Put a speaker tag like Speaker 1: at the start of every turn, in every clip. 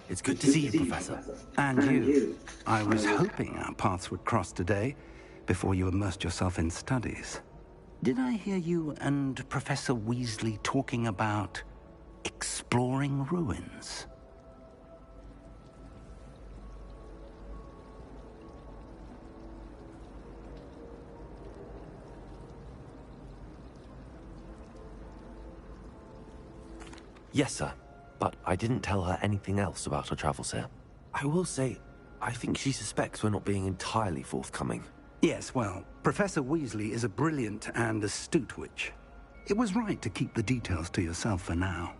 Speaker 1: It's good to see you, Professor.
Speaker 2: And you. I was hoping our paths would cross today, before you immersed yourself in studies. Did I hear you and Professor Weasley talking about exploring ruins?
Speaker 1: Yes, sir. But I didn't tell her anything else about her travels here. I will say, I think she suspects we're not being entirely forthcoming.
Speaker 2: Yes, well, Professor Weasley is a brilliant and astute witch. It was right to keep the details to yourself for now.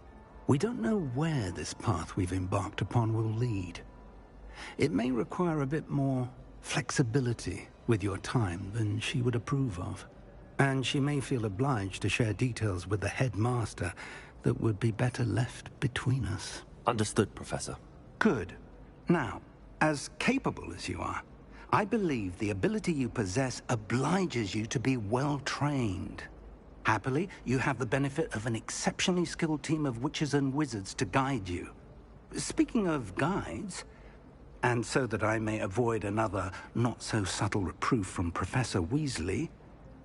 Speaker 2: We don't know where this path we've embarked upon will lead. It may require a bit more flexibility with your time than she would approve of. And she may feel obliged to share details with the headmaster that would be better left between us.
Speaker 1: Understood, Professor.
Speaker 2: Good. Now, as capable as you are, I believe the ability you possess obliges you to be well-trained. Happily, you have the benefit of an exceptionally skilled team of witches and wizards to guide you. Speaking of guides, and so that I may avoid another not-so-subtle reproof from Professor Weasley,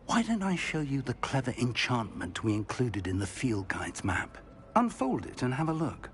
Speaker 2: why don't I show you the clever enchantment we included in the field guide's map? Unfold it and have a look.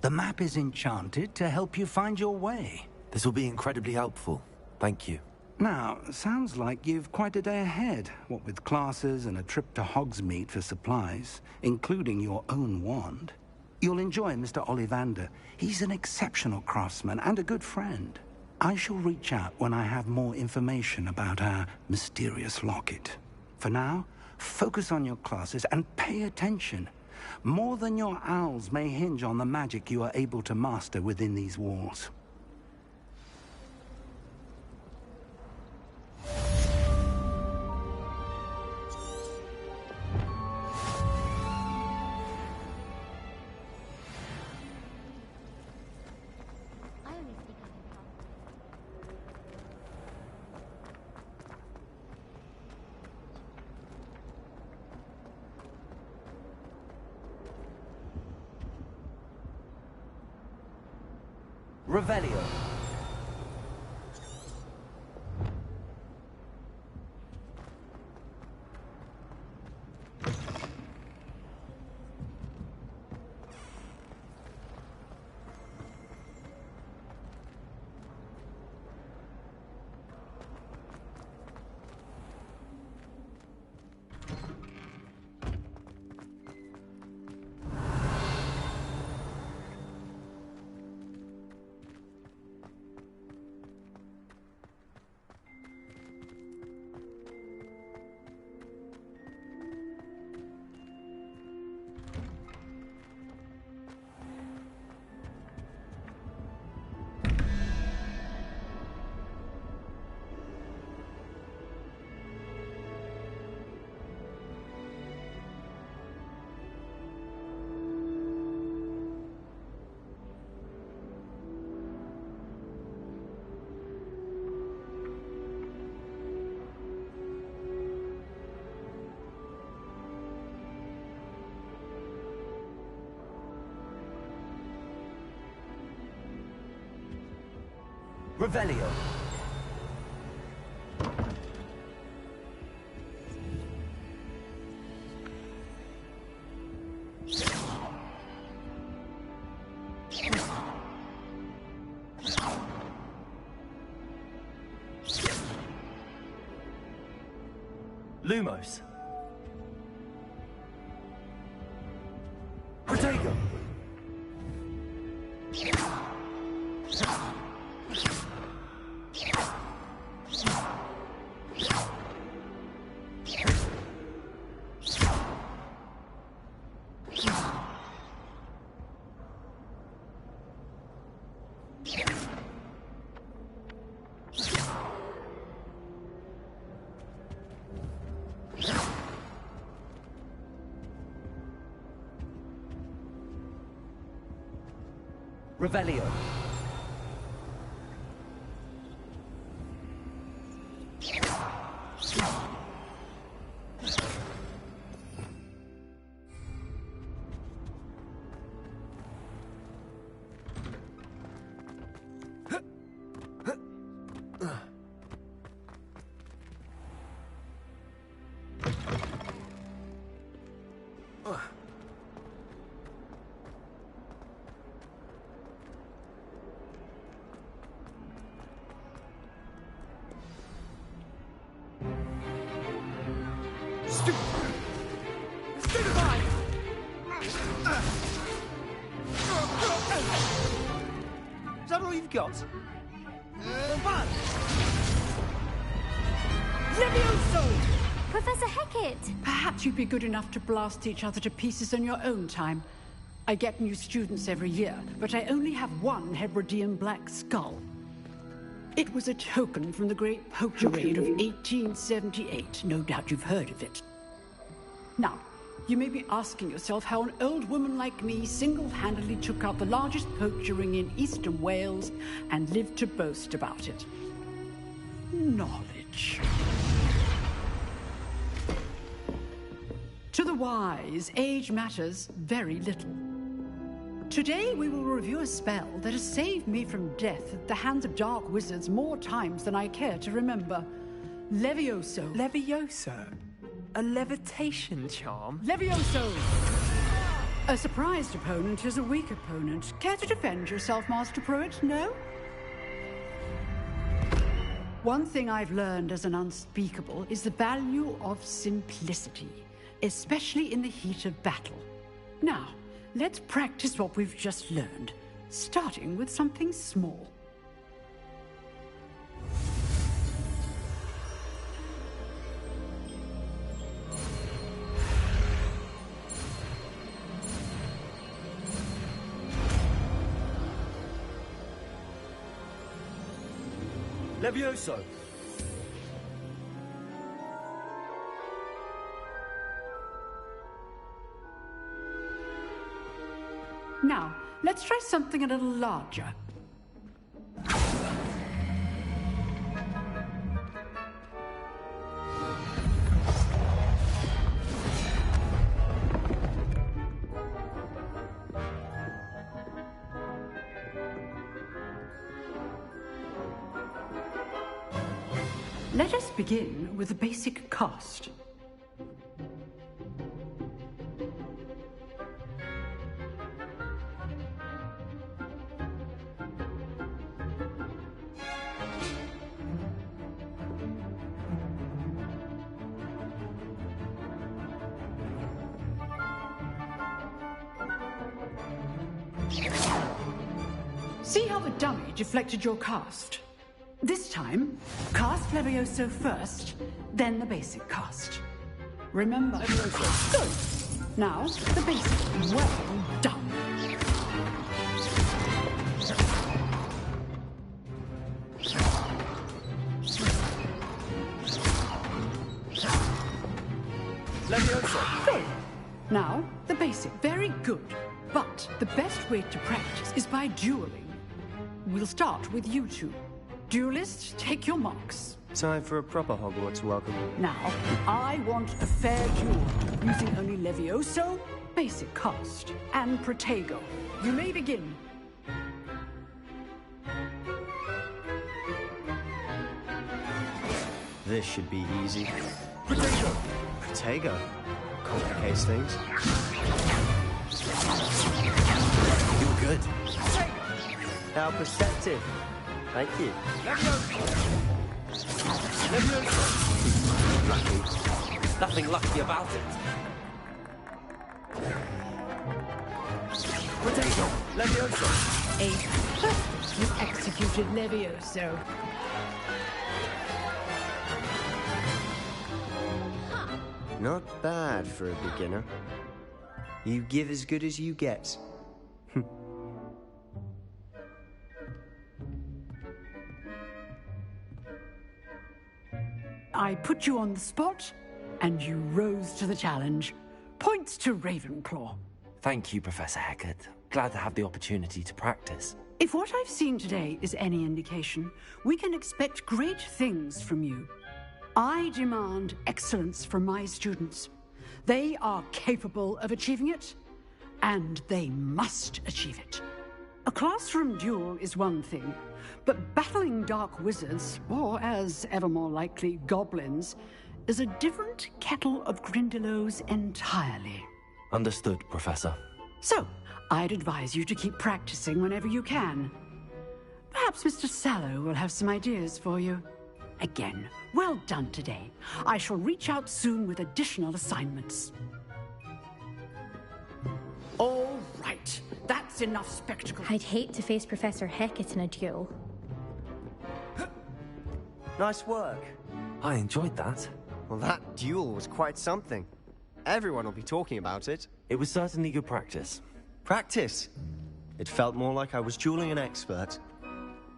Speaker 2: The map is enchanted to help you find your way.
Speaker 1: This will be incredibly helpful. Thank you.
Speaker 2: Now, sounds like you've quite a day ahead, what with classes and a trip to Hogsmeade for supplies, including your own wand. You'll enjoy Mr. Ollivander. He's an exceptional craftsman and a good friend. I shall reach out when I have more information about our mysterious locket. For now, focus on your classes and pay attention. More than your owls may hinge on the magic you are able to master within these walls.
Speaker 1: Revelio. Revelio. Lumos. Protego. Revelio.
Speaker 3: Is that all you've got? One!
Speaker 4: Levioso!
Speaker 5: Professor Hecat!
Speaker 4: Perhaps you'd be good enough to blast each other to pieces in your own time. I get new students every year, but I only have one Hebridean black skull. It was a token from the Great Poacher Raid of 1878. No doubt you've heard of it. Now, you may be asking yourself how an old woman like me single-handedly took out the largest poacher ring in eastern Wales and lived to boast about it. Knowledge. To the wise, age matters very little. Today we will review a spell that has saved me from death at the hands of dark wizards more times than I care to remember. Levioso.
Speaker 3: Levioso? A levitation charm?
Speaker 4: Levioso! A surprised opponent is a weak opponent. Care to defend yourself, Master Pruitt? No? One thing I've learned as an unspeakable is the value of simplicity, especially in the heat of battle. Now, let's practice what we've just learned, starting with something small.
Speaker 3: Levioso!
Speaker 4: Now, let's try something a little larger. Let us begin with the basic cast. See how the dummy deflected your cast? This time, cast Levioso first, then the basic cast. Remember, good. Now, the basic. Well done.
Speaker 3: Levioso!
Speaker 4: Good. Now, the basic. Very good. But the best way to practice is by dueling. We'll start with you two. Duelists, take your marks.
Speaker 5: Time for a proper Hogwarts welcome.
Speaker 4: Now, I want a fair duel, using only Levioso, basic cast, and Protego. You may begin.
Speaker 5: This should be easy.
Speaker 3: Protego!
Speaker 5: Protego. Complicates things.
Speaker 1: You're good.
Speaker 5: How perceptive. Thank you.
Speaker 1: Lucky. There's nothing lucky about it.
Speaker 3: Protego! Levioso!
Speaker 4: A perfectly executed Levioso.
Speaker 5: Not bad for a beginner. You give as good as you get.
Speaker 4: I put you on the spot, and you rose to the challenge. Points to Ravenclaw.
Speaker 1: Thank you, Professor Hecat. Glad to have the opportunity to practice.
Speaker 4: If what I've seen today is any indication, we can expect great things from you. I demand excellence from my students. They are capable of achieving it, and they must achieve it. A classroom duel is one thing, but battling dark wizards, or as ever more likely, goblins, is a different kettle of Grindylows entirely.
Speaker 1: Understood, Professor.
Speaker 4: So, I'd advise you to keep practicing whenever you can. Perhaps Mr. Sallow will have some ideas for you. Again, well done today. I shall reach out soon with additional assignments. All right, that's enough spectacle.
Speaker 6: I'd hate to face Professor Hecat in a duel.
Speaker 5: Nice work.
Speaker 1: I enjoyed that.
Speaker 5: Well, that duel was quite something. Everyone will be talking about it.
Speaker 1: It was certainly good practice.
Speaker 5: Practice. It felt more like I was dueling an expert.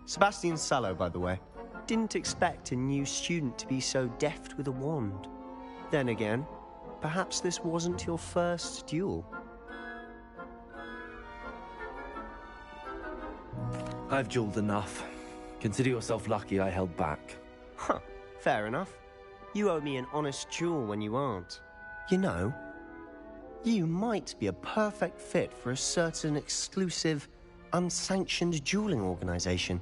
Speaker 5: Sebastian Sallow, by the way. Didn't expect a new student to be so deft with a wand. Then again, perhaps this wasn't your first duel.
Speaker 1: I've dueled enough. Consider yourself lucky I held back.
Speaker 5: Huh, fair enough. You owe me an honest duel when you aren't. You know, you might be a perfect fit for a certain exclusive, unsanctioned dueling organization.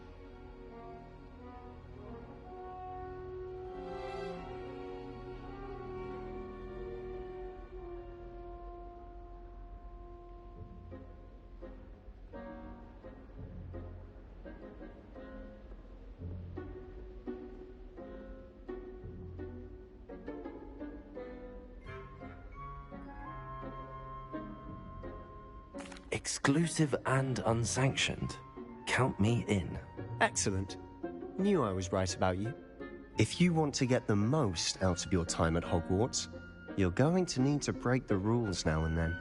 Speaker 1: Exclusive and unsanctioned. Count me in.
Speaker 5: Excellent. Knew I was right about you. If you want to get the most out of your time at Hogwarts, you're going to need to break the rules now and then.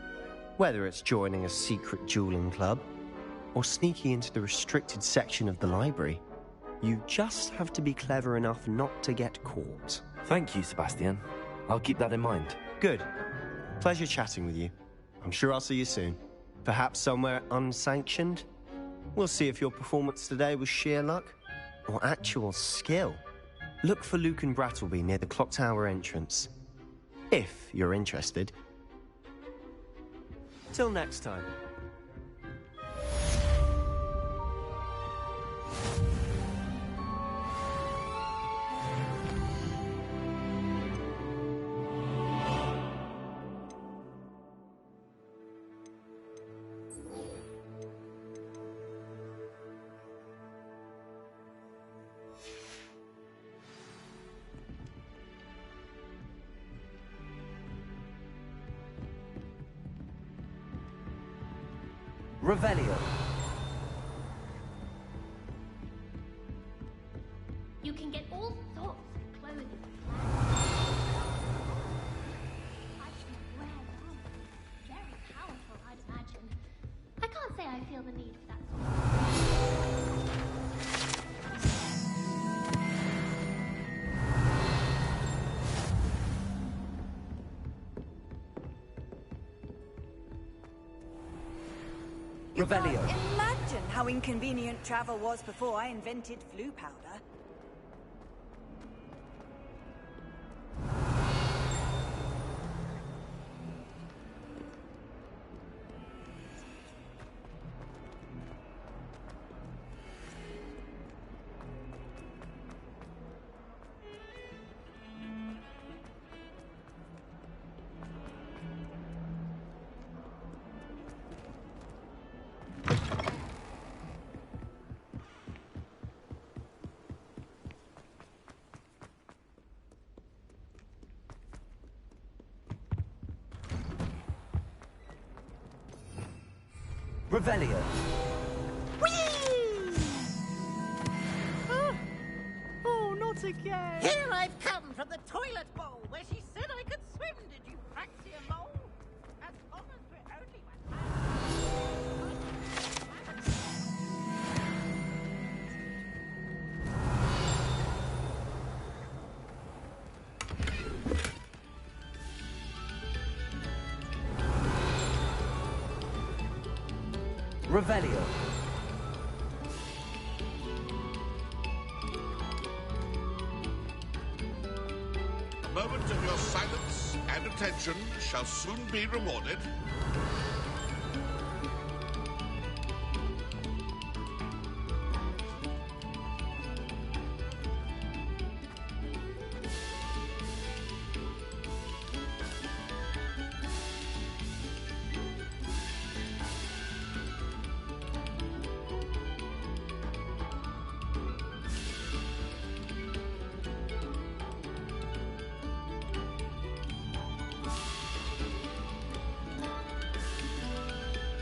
Speaker 5: Whether it's joining a secret dueling club, or sneaking into the restricted section of the library, you just have to be clever enough not to get caught.
Speaker 1: Thank you, Sebastian. I'll keep that in mind.
Speaker 5: Good. Pleasure chatting with you. I'm sure I'll see you soon. Perhaps somewhere unsanctioned? We'll see if your performance today was sheer luck or actual skill. Look for Luke and Brattleby near the clock tower entrance, if you're interested. Till next time.
Speaker 1: Revelio.
Speaker 7: You can get all sorts of clothing. I should wear them. Very powerful, I'd imagine. I can't say I feel the need for that sort of
Speaker 1: Revelio.
Speaker 8: Imagine how inconvenient travel was before I invented flu powder.
Speaker 1: Revelio.
Speaker 8: Oh, not again!
Speaker 9: Here I've come from the toilet bowl where she said I could swim. Did you fancy a mole? As long as we're only
Speaker 1: Revelio.
Speaker 10: A moment of your silence and attention shall soon be rewarded.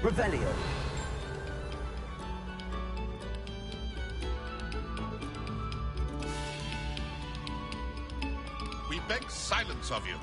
Speaker 1: Revelio.
Speaker 10: We beg silence of you.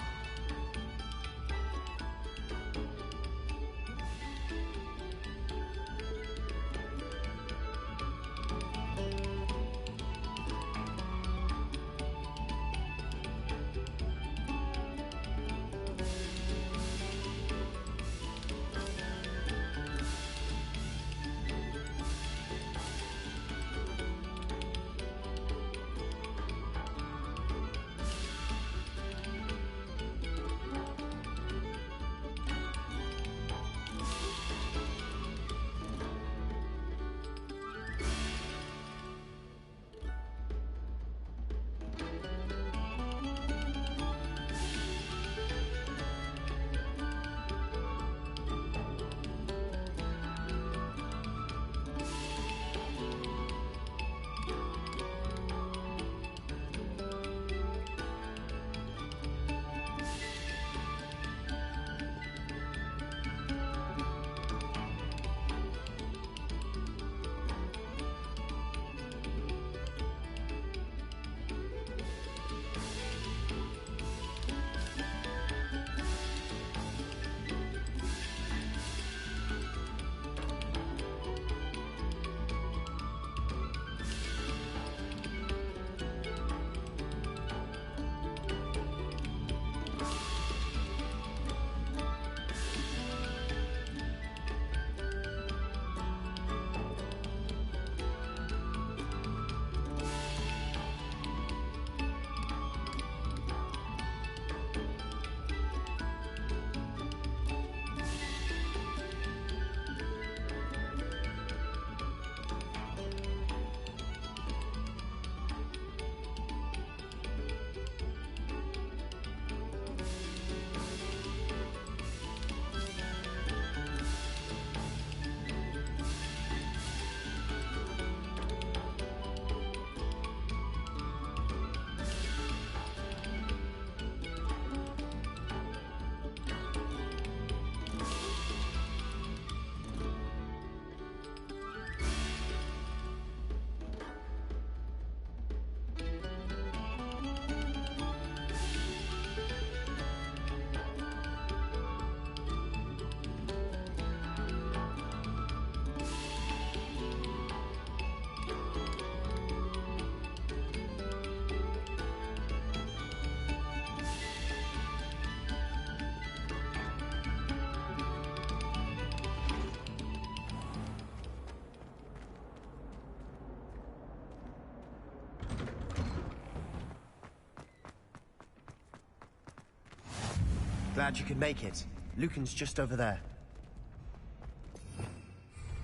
Speaker 5: Glad you could make it. Lucan's just over there.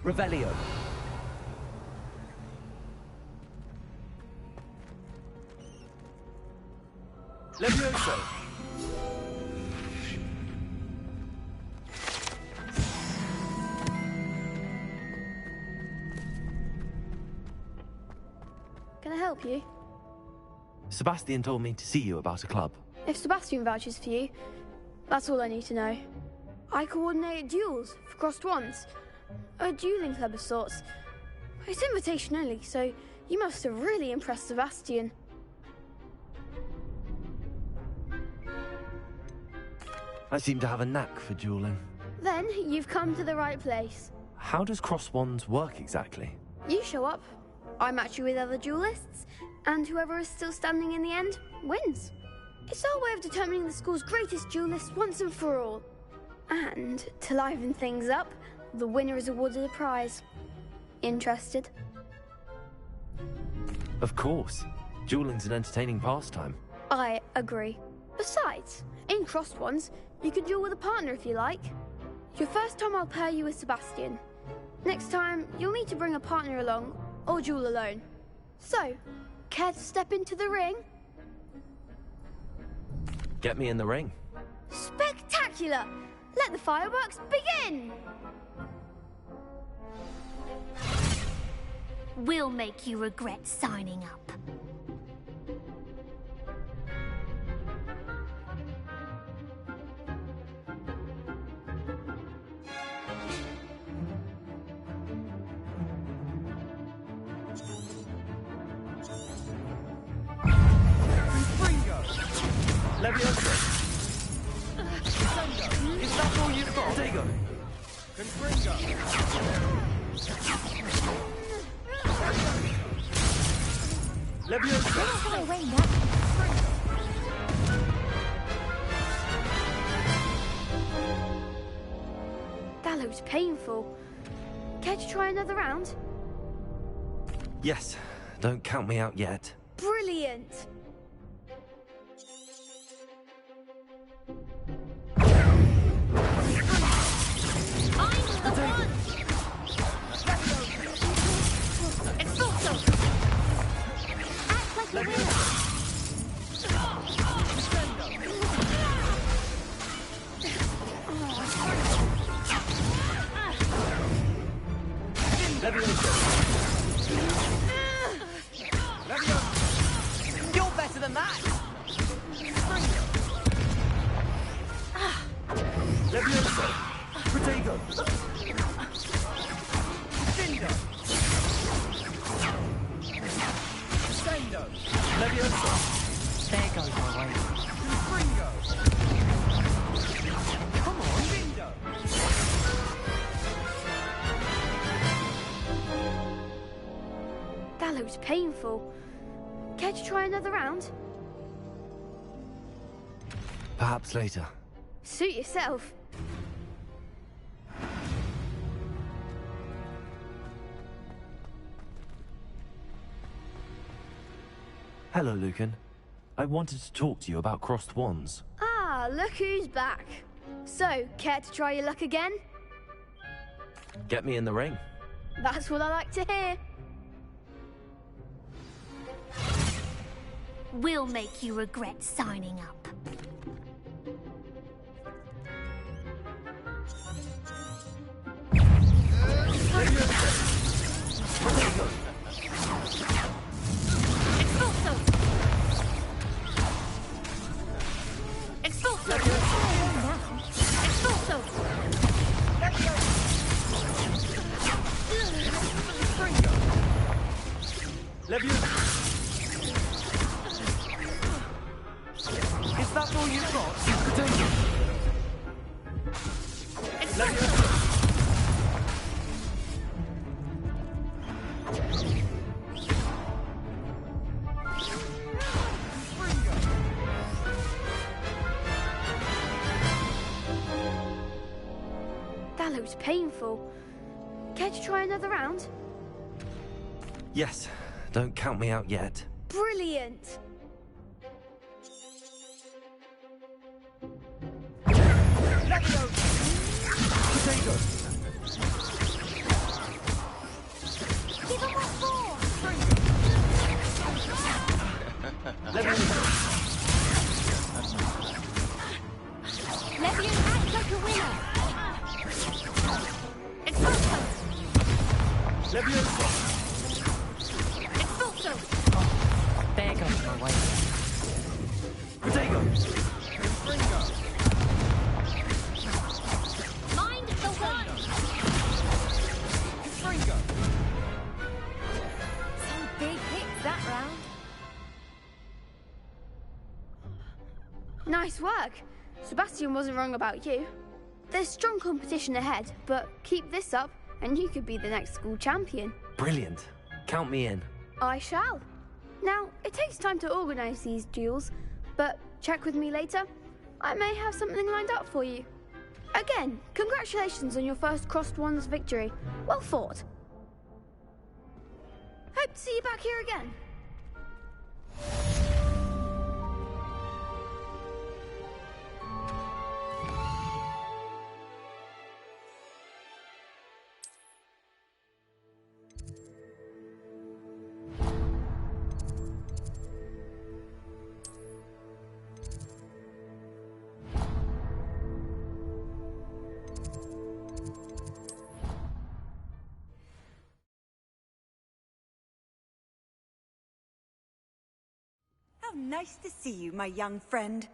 Speaker 3: Revelio. Levioso.
Speaker 11: Can I help you?
Speaker 1: Sebastian told me to see you about a club.
Speaker 11: If Sebastian vouches for you, that's all I need to know. I coordinate duels for crossed wands. A dueling club of sorts. It's invitation only, so you must have really impressed Sebastian.
Speaker 1: I seem to have a knack for dueling.
Speaker 11: Then you've come to the right place.
Speaker 1: How does cross wands work exactly?
Speaker 11: You show up, I match you with other duelists, and whoever is still standing in the end wins. It's our way of determining the school's greatest duelist once and for all. And to liven things up, the winner is awarded a prize. Interested?
Speaker 1: Of course. Dueling's an entertaining pastime.
Speaker 11: I agree. Besides, in crossed ones, you can duel with a partner if you like. Your first time I'll pair you with Sebastian. Next time, you'll need to bring a partner along, or duel alone. So, care to step into the ring?
Speaker 1: Get me in the ring.
Speaker 11: Spectacular! Let the fireworks begin!
Speaker 7: We'll make you regret signing up.
Speaker 3: Levioso. Is that all you've got? Dago. Confringo. Levioso.
Speaker 11: That looks painful. Care to try another round?
Speaker 1: Yes. Don't count me out yet.
Speaker 11: Brilliant!
Speaker 9: You're better than that!
Speaker 3: Levioso. Protego. Findo. Stendo. Levioso. There goes my way. Confringo. Come on, Findo.
Speaker 11: That looks painful. Care to try another round?
Speaker 1: Perhaps later.
Speaker 11: Suit yourself.
Speaker 1: Hello, Lucan. I wanted to talk to you about crossed wands.
Speaker 11: Ah, look who's back. So, care to try your luck again?
Speaker 1: Get me in the ring.
Speaker 11: That's what I like to hear.
Speaker 7: We'll make you regret signing up.
Speaker 3: Is that all you've got?
Speaker 11: That looks painful. Care to try another round?
Speaker 1: Yes. Don't count me out yet.
Speaker 11: Brilliant!
Speaker 7: Give him what for! Levian acts like a winner! Expulso!
Speaker 3: Leviosa!
Speaker 7: Expulso!
Speaker 12: There goes my way.
Speaker 3: Protego! Confringo!
Speaker 7: Mind the one!
Speaker 3: Confringo!
Speaker 7: Some big hits that round.
Speaker 11: Nice work. Sebastian wasn't wrong about you. There's strong competition ahead, but keep this up and you could be the next school champion.
Speaker 1: Brilliant. Count me in.
Speaker 11: I shall. Now, it takes time to organise these duels, but check with me later. I may have something lined up for you. Again, congratulations on your first Crossed Wands victory. Well fought. Hope to see you back here again.
Speaker 8: How nice to see you, my young friend.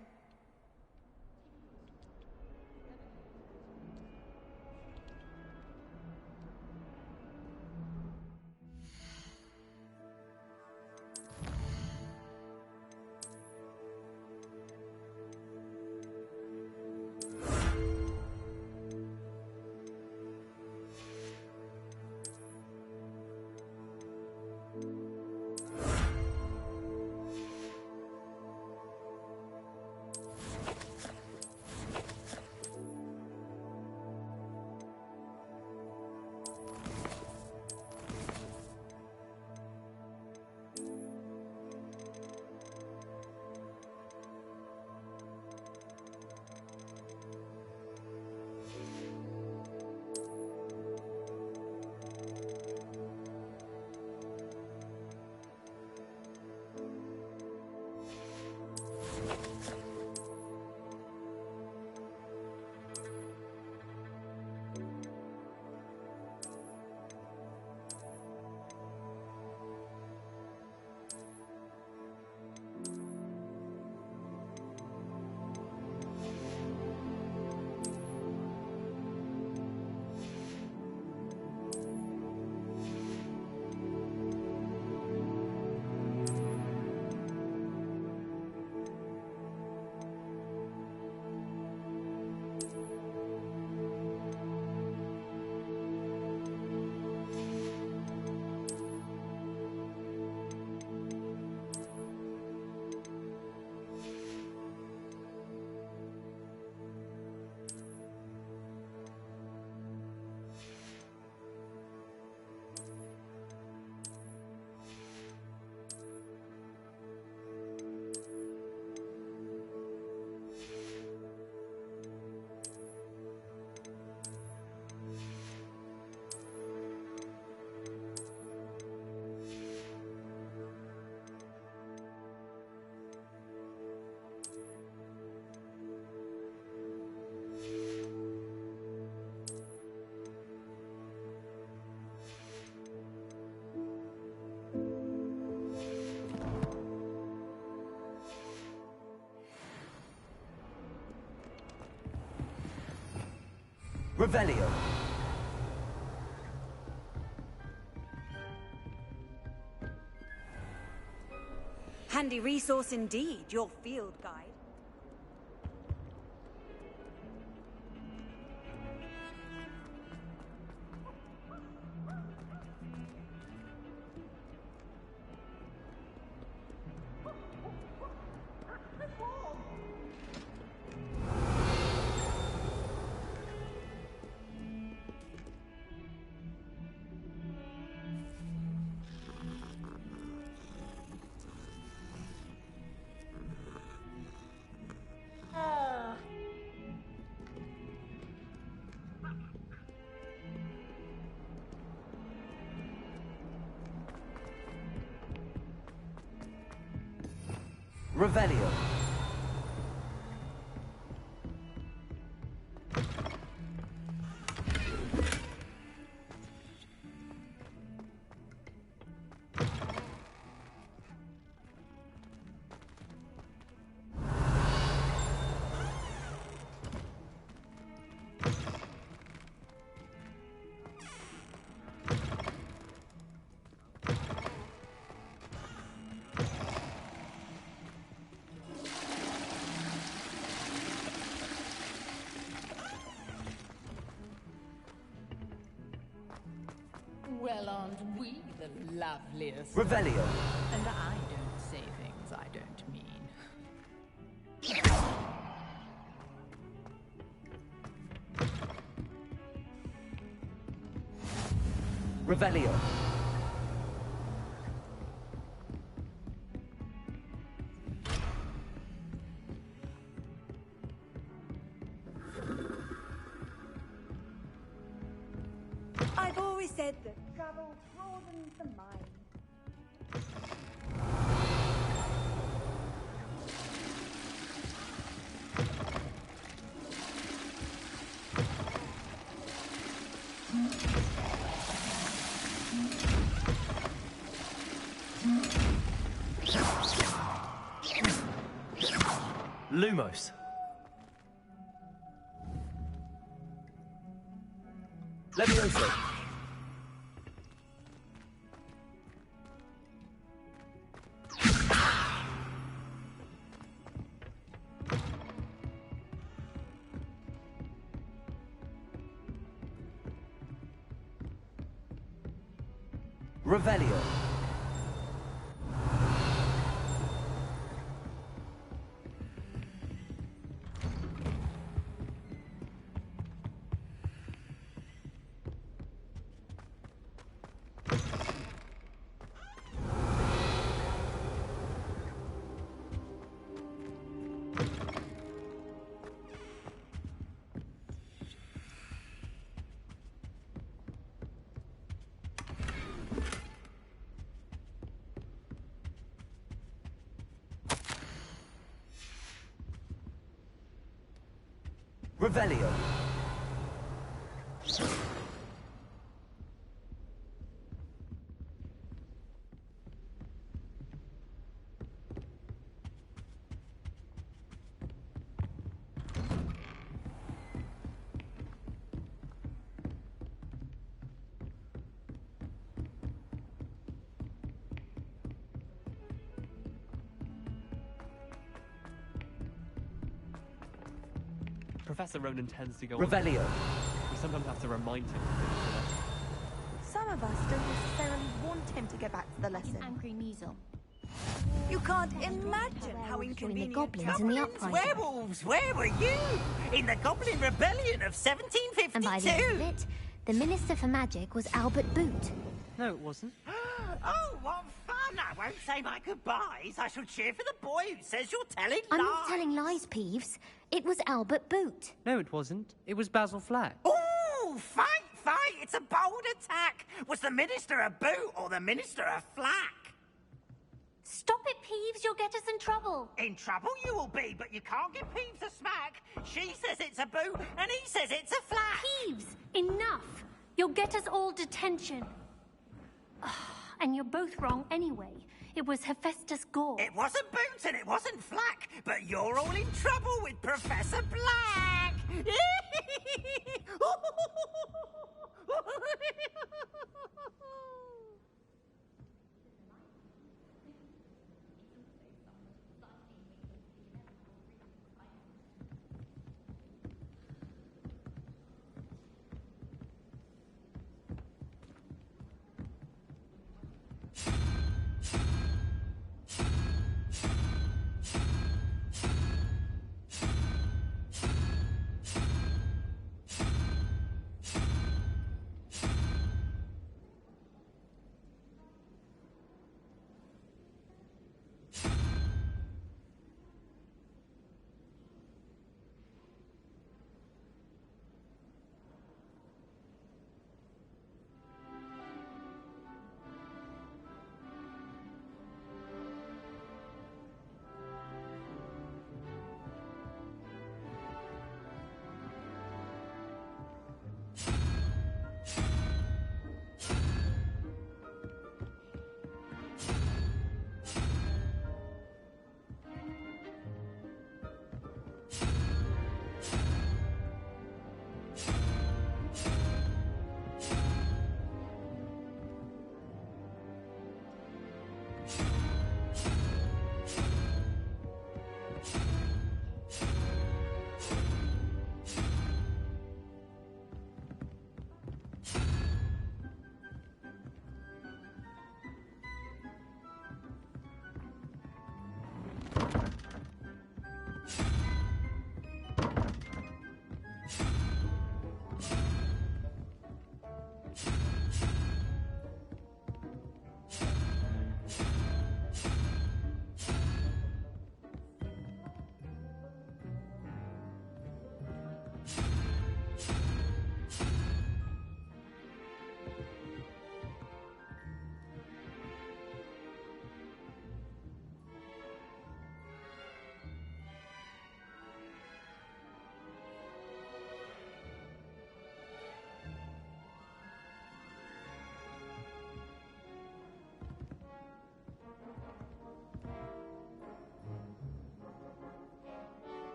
Speaker 1: Revelio.
Speaker 8: Handy resource indeed, your field guide.
Speaker 13: Revelio.
Speaker 14: Well, aren't we the loveliest?
Speaker 13: Revelio.
Speaker 14: And I don't say things I don't mean.
Speaker 13: Revelio.
Speaker 8: I've always said that travel broadens the mind.
Speaker 13: Lumos. Levioso. Revelio. Revelio.
Speaker 3: Professor Ronan tends to go
Speaker 13: Revelio.
Speaker 3: on. We sometimes have to remind him.
Speaker 15: Some of us don't necessarily want him to get back to the lesson.
Speaker 7: Angry measle.
Speaker 8: You can't imagine how inconvenient.
Speaker 6: Goblins in the uprising.
Speaker 9: Werewolves, where were you? In the Goblin Rebellion of 1752.
Speaker 6: And by the end of it, the Minister for Magic was Albert Boot.
Speaker 5: No, it wasn't.
Speaker 9: Oh, what fun! I won't say my goodbyes. I shall cheer for the boy who says you're telling lies.
Speaker 6: I'm not telling lies, Peeves. It was Albert Boot.
Speaker 5: No, it wasn't. It was Basil Flack.
Speaker 9: Ooh, fight! It's a bold attack. Was the Minister a boot or the Minister a flack?
Speaker 7: Stop it, Peeves. You'll get us in trouble.
Speaker 9: In trouble you will be, but you can't give Peeves a smack. She says it's a boot, and he says it's a flack.
Speaker 7: Peeves, enough. You'll get us all detention. And you're both wrong anyway. It was Hephaestus Gore.
Speaker 9: It wasn't Boot and it wasn't Flack, but you're all in trouble with Professor Black.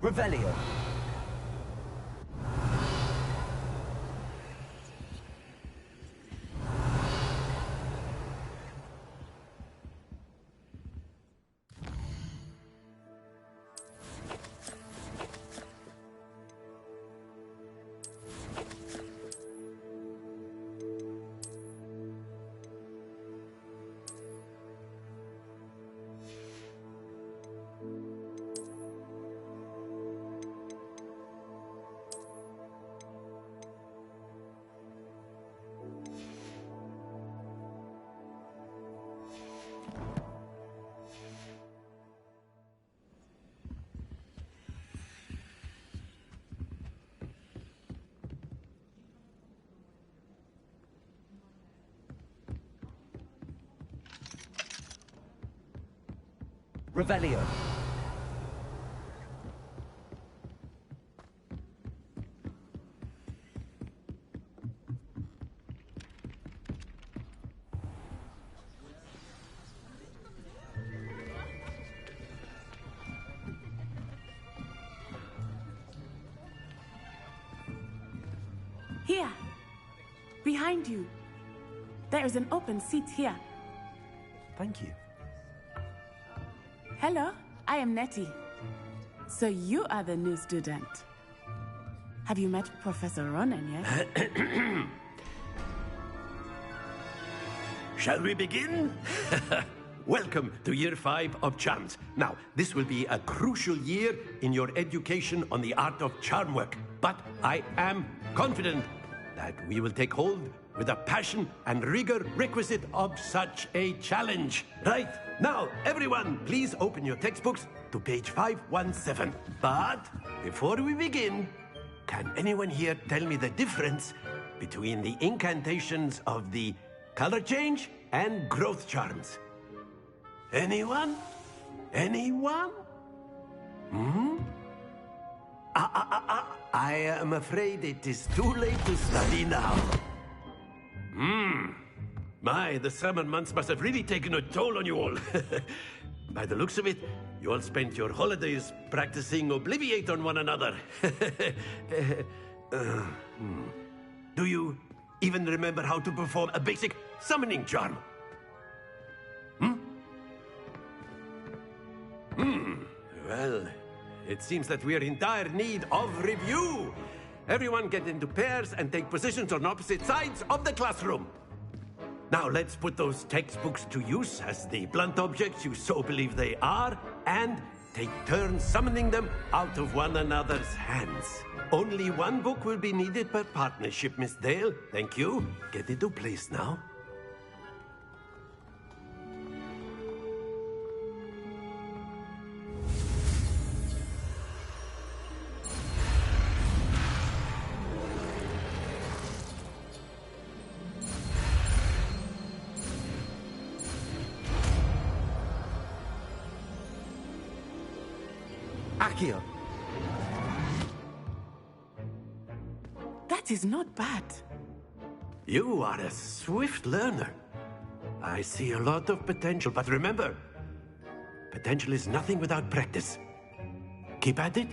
Speaker 13: Revelio. Revelio.
Speaker 16: Here. Behind you. There is an open seat here.
Speaker 1: Thank you.
Speaker 16: Hello, I am Nettie. So you are the new student. Have you met Professor Ronan yet?
Speaker 17: Shall we begin? Welcome to Year 5 of Charms. Now, this will be a crucial year in your education on the art of charm work. But I am confident that we will take hold with the passion and rigor requisite of such a challenge. Right, now, everyone, please open your textbooks to page 517. But before we begin, can anyone here tell me the difference between the incantations of the color change and growth charms? Anyone? Anyone? I am afraid it is too late to study now. My, the summer months must have really taken a toll on you all. By the looks of it, you all spent your holidays practicing Obliviate on one another. Do you even remember how to perform a basic summoning charm? Well, it seems that we are in dire need of review. Everyone get into pairs and take positions on opposite sides of the classroom. Now let's put those textbooks to use as the blunt objects you so believe they are, and take turns summoning them out of one another's hands. Only one book will be needed per partnership, Miss Dale. Thank you. Get into place now.
Speaker 16: Akio. That is not bad.
Speaker 17: You are a swift learner. I see a lot of potential, but remember, potential is nothing without practice. Keep at it.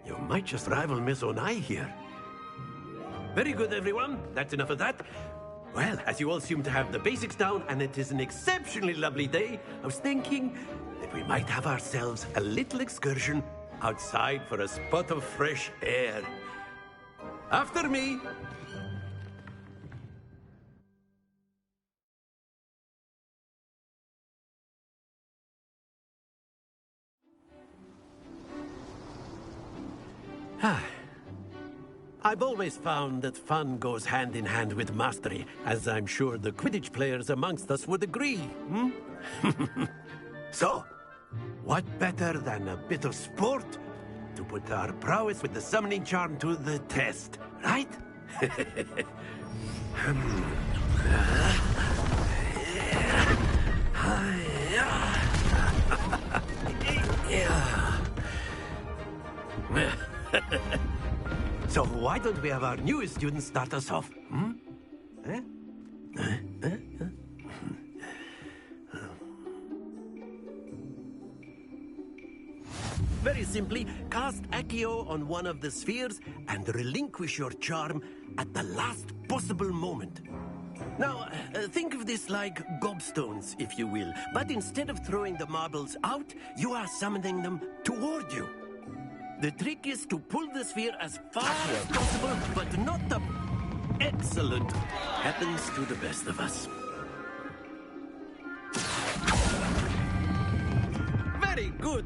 Speaker 17: You might just rival Miss Onai here. Very good, everyone. That's enough of that. Well, as you all seem to have the basics down, and it is an exceptionally lovely day, I was thinking that we might have ourselves a little excursion outside for a spot of fresh air. After me. I've always found that fun goes hand in hand with mastery, as I'm sure the Quidditch players amongst us would agree. So, what better than a bit of sport to put our prowess with the summoning charm to the test, right? So why don't we have our newest student start us off? Very simply cast Accio on one of the spheres and relinquish your charm at the last possible moment. Now, think of this like gobstones, if you will. But instead of throwing the marbles out, you are summoning them toward you. The trick is to pull the sphere as far as possible, but not the... Excellent. Happens to the best of us. Very good.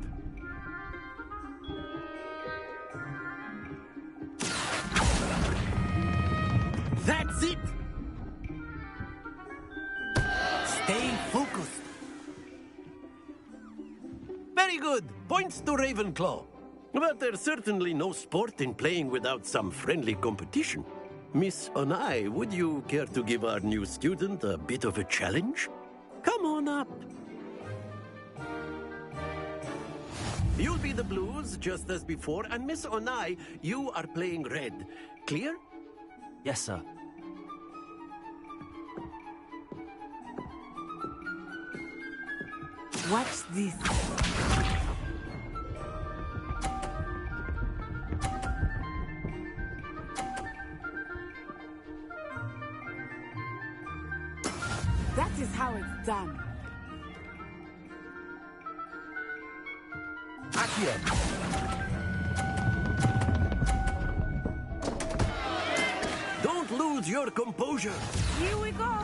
Speaker 17: That's it. Stay focused. Very good. Points to Ravenclaw. But there's certainly no sport in playing without some friendly competition. Miss Onai, would you care to give our new student a bit of a challenge? Come on up. You'll be the blues, just as before, and Miss Onai, you are playing red. Clear?
Speaker 1: Yes, sir.
Speaker 16: Watch this. That is how it's done.
Speaker 13: Accio.
Speaker 17: Don't lose your composure.
Speaker 16: Here we go.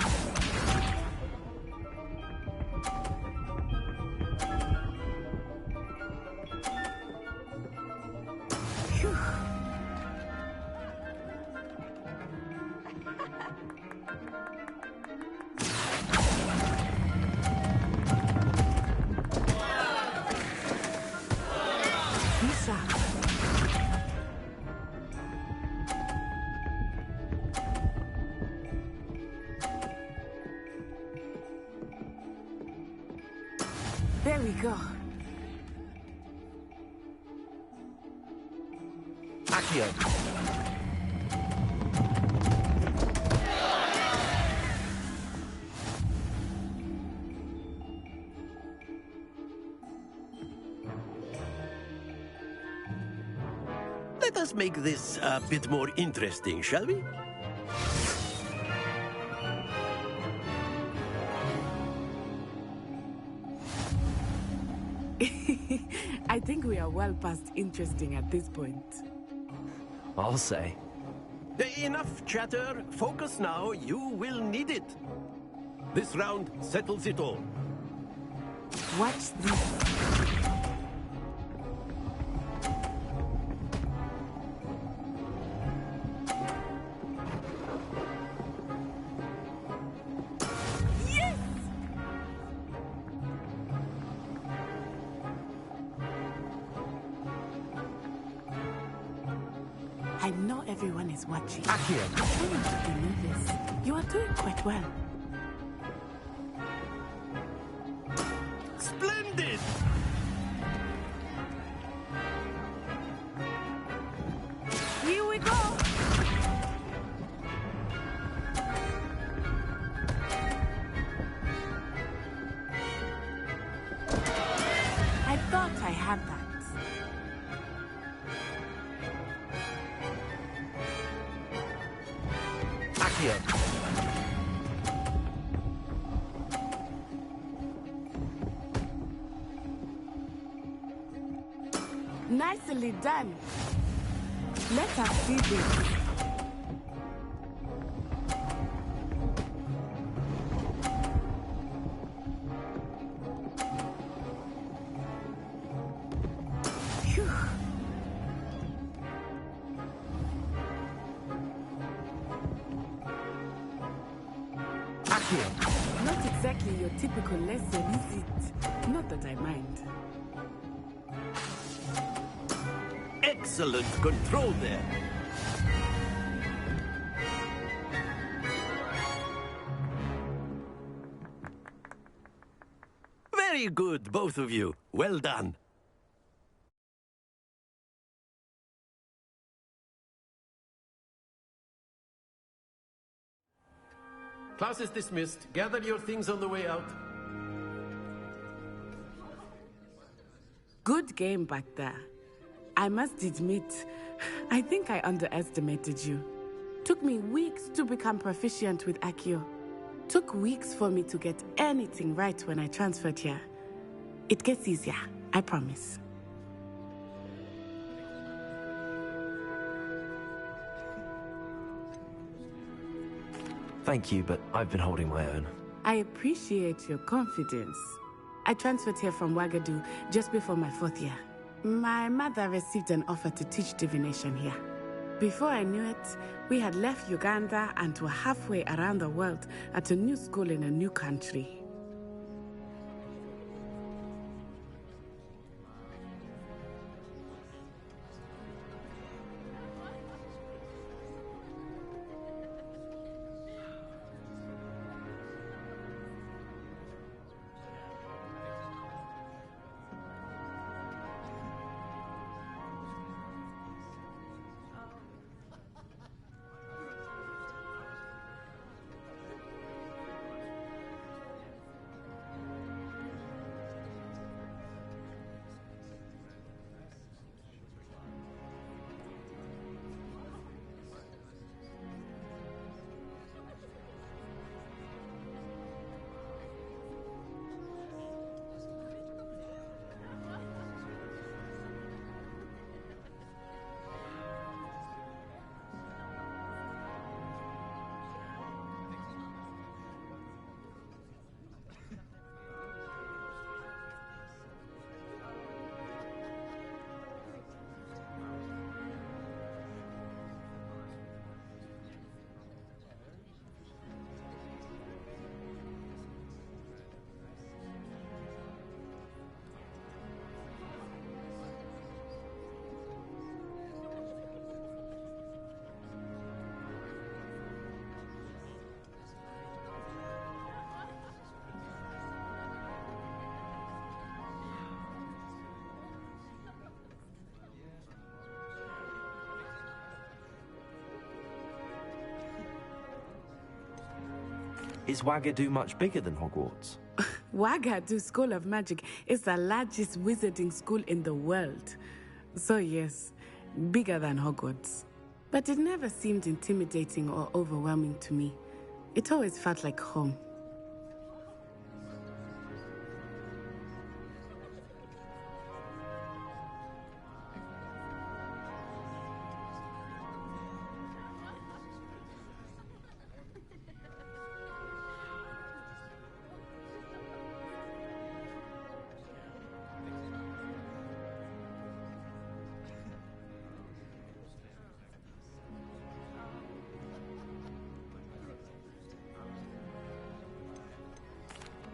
Speaker 16: There we go.
Speaker 13: Accio.
Speaker 17: Let us make this a bit more interesting, shall we?
Speaker 16: I think we are well past interesting at this point.
Speaker 1: I'll say.
Speaker 17: Enough chatter. Focus now. You will need it. This round settles it all.
Speaker 16: Watch this. I know everyone is watching.
Speaker 13: Accio.
Speaker 16: Try not to be nervous. You are doing quite well.
Speaker 17: Splendid!
Speaker 16: Here we go. I thought I had that.
Speaker 13: Accio.
Speaker 16: Nicely done. Let us see this. Phew.
Speaker 13: Accio.
Speaker 16: Not exactly your typical lesson, is it? Not that I mind.
Speaker 17: Excellent control there. Very good, both of you. Well done. Class is dismissed. Gather your things on the way out.
Speaker 16: Good game back there. I must admit, I think I underestimated you. Took me weeks to become proficient with Accio. Took weeks for me to get anything right when I transferred here. It gets easier, I promise.
Speaker 1: Thank you, but I've been holding my own.
Speaker 16: I appreciate your confidence. I transferred here from Wagadu just before my 4th year. My mother received an offer to teach divination here. Before I knew it, we had left Uganda and were halfway around the world at a new school in a new country.
Speaker 1: Is Wagadu much bigger than Hogwarts?
Speaker 16: Wagadu School of Magic is the largest wizarding school in the world. So yes, bigger than Hogwarts. But it never seemed intimidating or overwhelming to me. It always felt like home.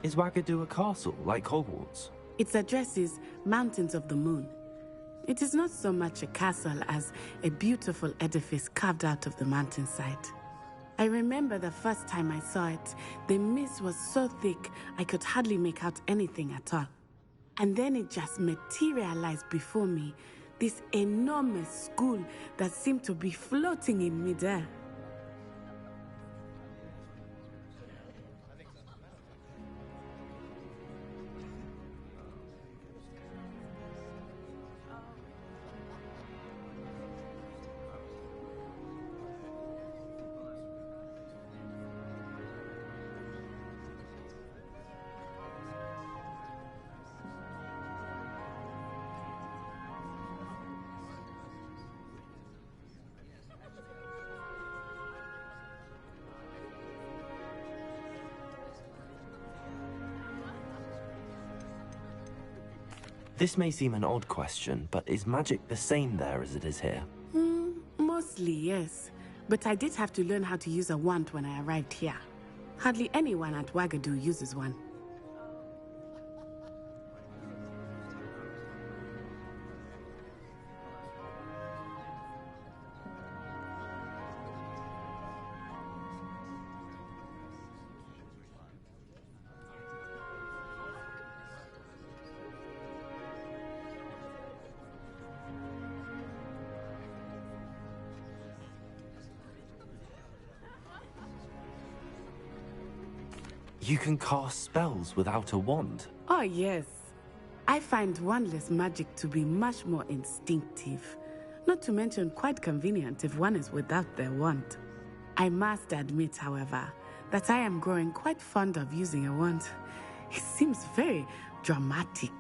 Speaker 1: Is Wagadu a castle, like Hogwarts?
Speaker 16: Its address is Mountains of the Moon. It is not so much a castle as a beautiful edifice carved out of the mountainside. I remember the first time I saw it, the mist was so thick I could hardly make out anything at all. And then it just materialized before me, this enormous school that seemed to be floating in midair.
Speaker 1: This may seem an odd question, but is magic the same there as it is here?
Speaker 16: Mostly, yes. But I did have to learn how to use a wand when I arrived here. Hardly anyone at Wagadu uses one.
Speaker 1: You can cast spells without a wand?
Speaker 16: Oh, yes. I find wandless magic to be much more instinctive, not to mention quite convenient if one is without their wand. I must admit, however, that I am growing quite fond of using a wand. It seems very dramatic.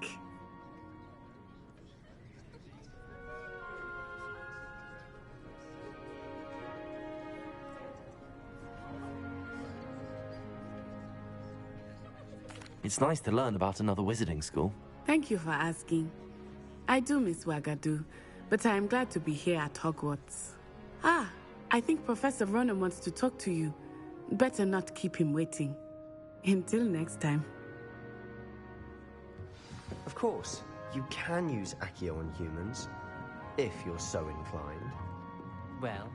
Speaker 1: It's nice to learn about another wizarding school.
Speaker 16: Thank you for asking. I do miss Wagadu, but I am glad to be here at Hogwarts. Ah, I think Professor Ronan wants to talk to you. Better not keep him waiting. Until next time.
Speaker 5: Of course, you can use Accio on humans, if you're so inclined.
Speaker 12: Well,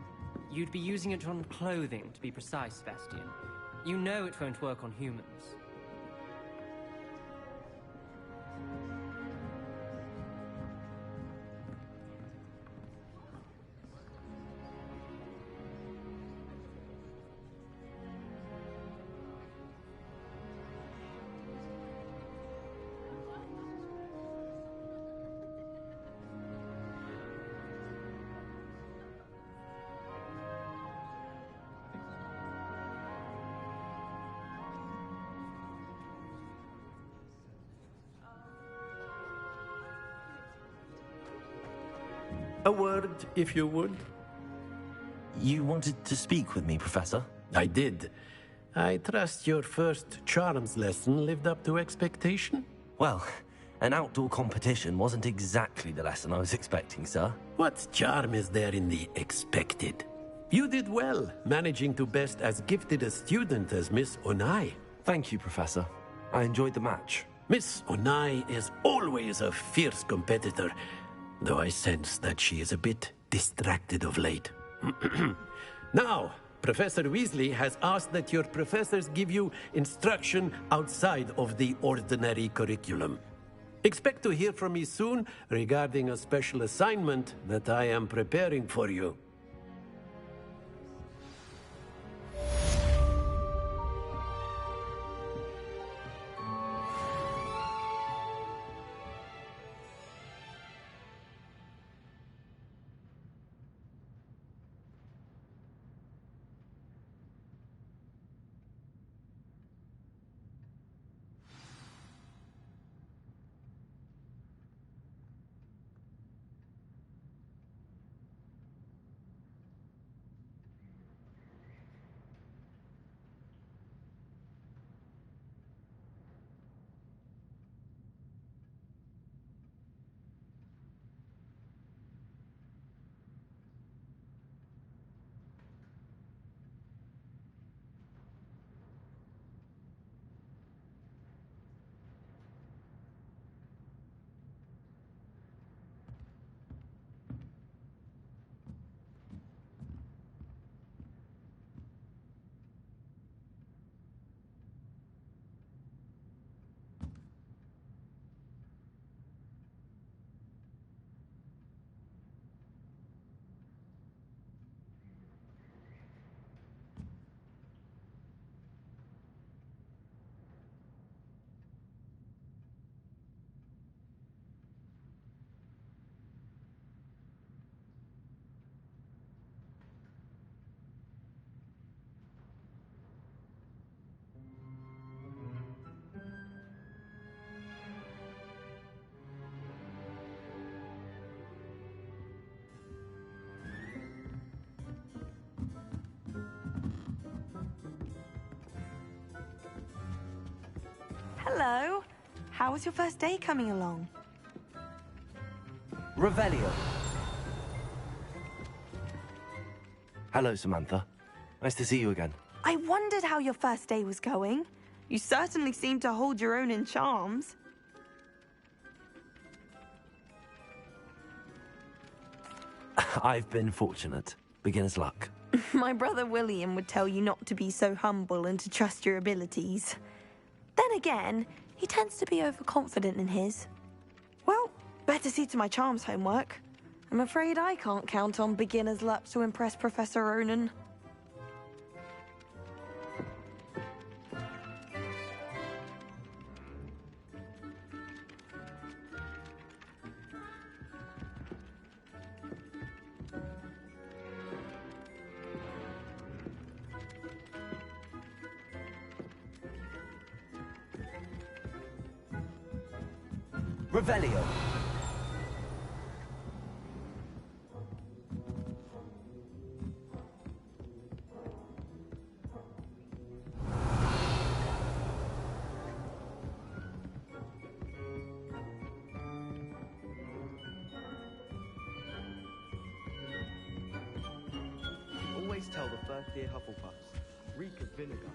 Speaker 12: you'd be using it on clothing, to be precise, Sebastian. You know it won't work on humans.
Speaker 17: A word, if you would.
Speaker 1: You wanted to speak with me, Professor?
Speaker 17: I did. I trust your first charms lesson lived up to expectation?
Speaker 1: Well, an outdoor competition wasn't exactly the lesson I was expecting, sir.
Speaker 17: What charm is there in the expected? You did well, managing to best as gifted a student as Miss Onai.
Speaker 1: Thank you, Professor. I enjoyed the match.
Speaker 17: Miss Onai is always a fierce competitor, though I sense that she is a bit distracted of late. Now, Professor Weasley has asked that your professors give you instruction outside of the ordinary curriculum. Expect to hear from me soon regarding a special assignment that I am preparing for you.
Speaker 15: Hello. How was your first day coming along?
Speaker 1: Revelio. Hello, Samantha. Nice to see you again.
Speaker 15: I wondered how your first day was going. You certainly seem to hold your own in charms.
Speaker 1: I've been fortunate. Beginner's luck.
Speaker 15: My brother William would tell you not to be so humble and to trust your abilities. Then again, he tends to be overconfident in his. Well, better see to my charms homework. I'm afraid I can't count on beginner's luck to impress Professor Ronan.
Speaker 3: Revelio.
Speaker 18: Always tell the first-year Hufflepuffs. Reek of vinegar.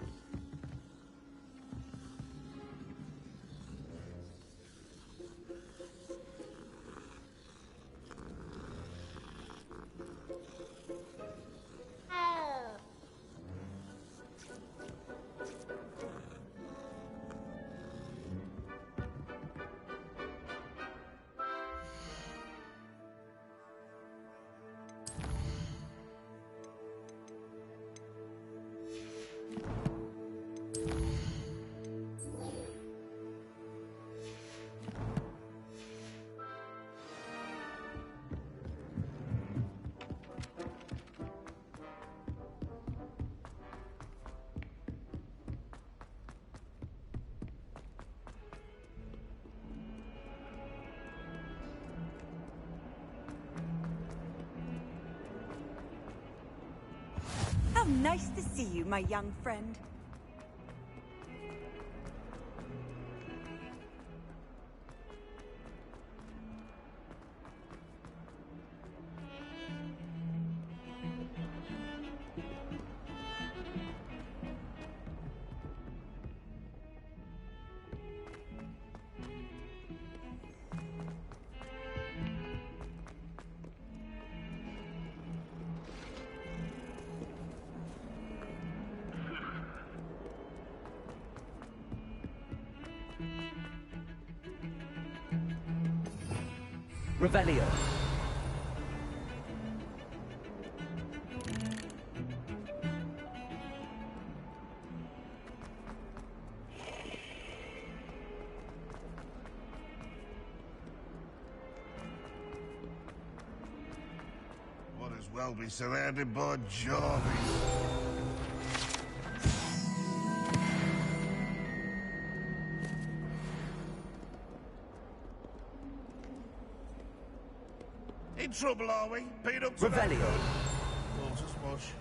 Speaker 8: How nice to see you, my young friend.
Speaker 3: Revelio.
Speaker 10: Might as well be surrounded by Jarvies. In trouble, are we? Beat up to that
Speaker 3: Revelio.
Speaker 10: good. Thought as much.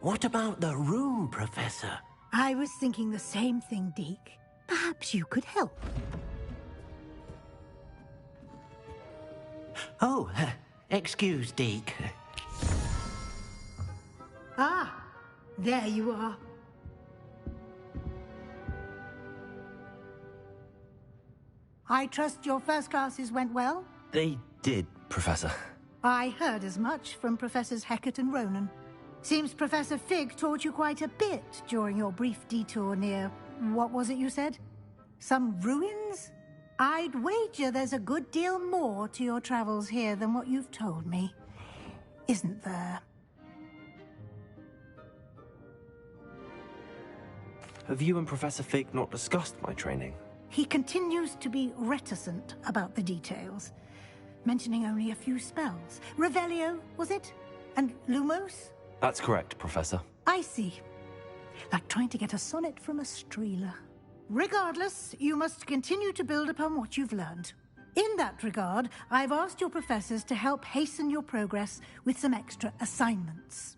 Speaker 17: What about the room, Professor?
Speaker 19: I was thinking the same thing, Deke. Perhaps you could help.
Speaker 17: Oh, excuse, Deke.
Speaker 19: Ah, there you are. I trust your first classes went well?
Speaker 1: They did, Professor.
Speaker 19: I heard as much from Professors Hecat and Ronan. Seems Professor Fig taught you quite a bit during your brief detour near... what was it you said? Some ruins? I'd wager there's a good deal more to your travels here than what you've told me. Isn't there?
Speaker 1: Have you and Professor Fig not discussed my training?
Speaker 19: He continues to be reticent about the details, mentioning only a few spells. Revelio, was it? And Lumos?
Speaker 1: That's correct, Professor.
Speaker 19: I see. Like trying to get a sonnet from a streeler. Regardless, you must continue to build upon what you've learned. In that regard, I've asked your professors to help hasten your progress with some extra assignments.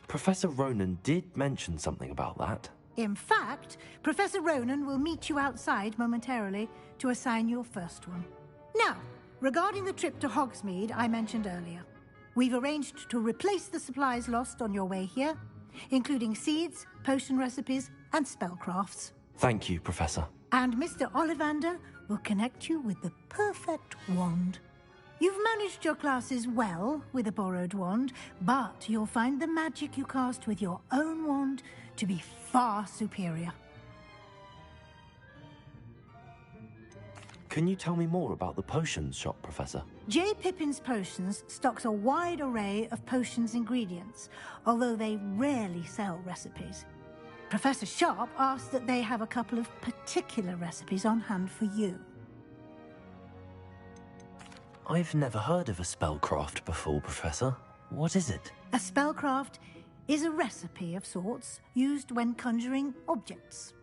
Speaker 1: Professor Ronan did mention something about that.
Speaker 19: In fact, Professor Ronan will meet you outside momentarily to assign your first one. Now, regarding the trip to Hogsmeade I mentioned earlier, we've arranged to replace the supplies lost on your way here, including seeds, potion recipes, and spellcrafts.
Speaker 1: Thank you, Professor.
Speaker 19: And Mr. Ollivander will connect you with the perfect wand. You've managed your classes well with a borrowed wand, but you'll find the magic you cast with your own wand to be far superior.
Speaker 1: Can you tell me more about the potions shop, Professor?
Speaker 19: J. Pippin's Potions stocks a wide array of potions ingredients, although they rarely sell recipes. Professor Sharp asked that they have a couple of particular recipes on hand for you.
Speaker 1: I've never heard of a spellcraft before, Professor. What is it?
Speaker 19: A spellcraft is a recipe of sorts used when conjuring objects.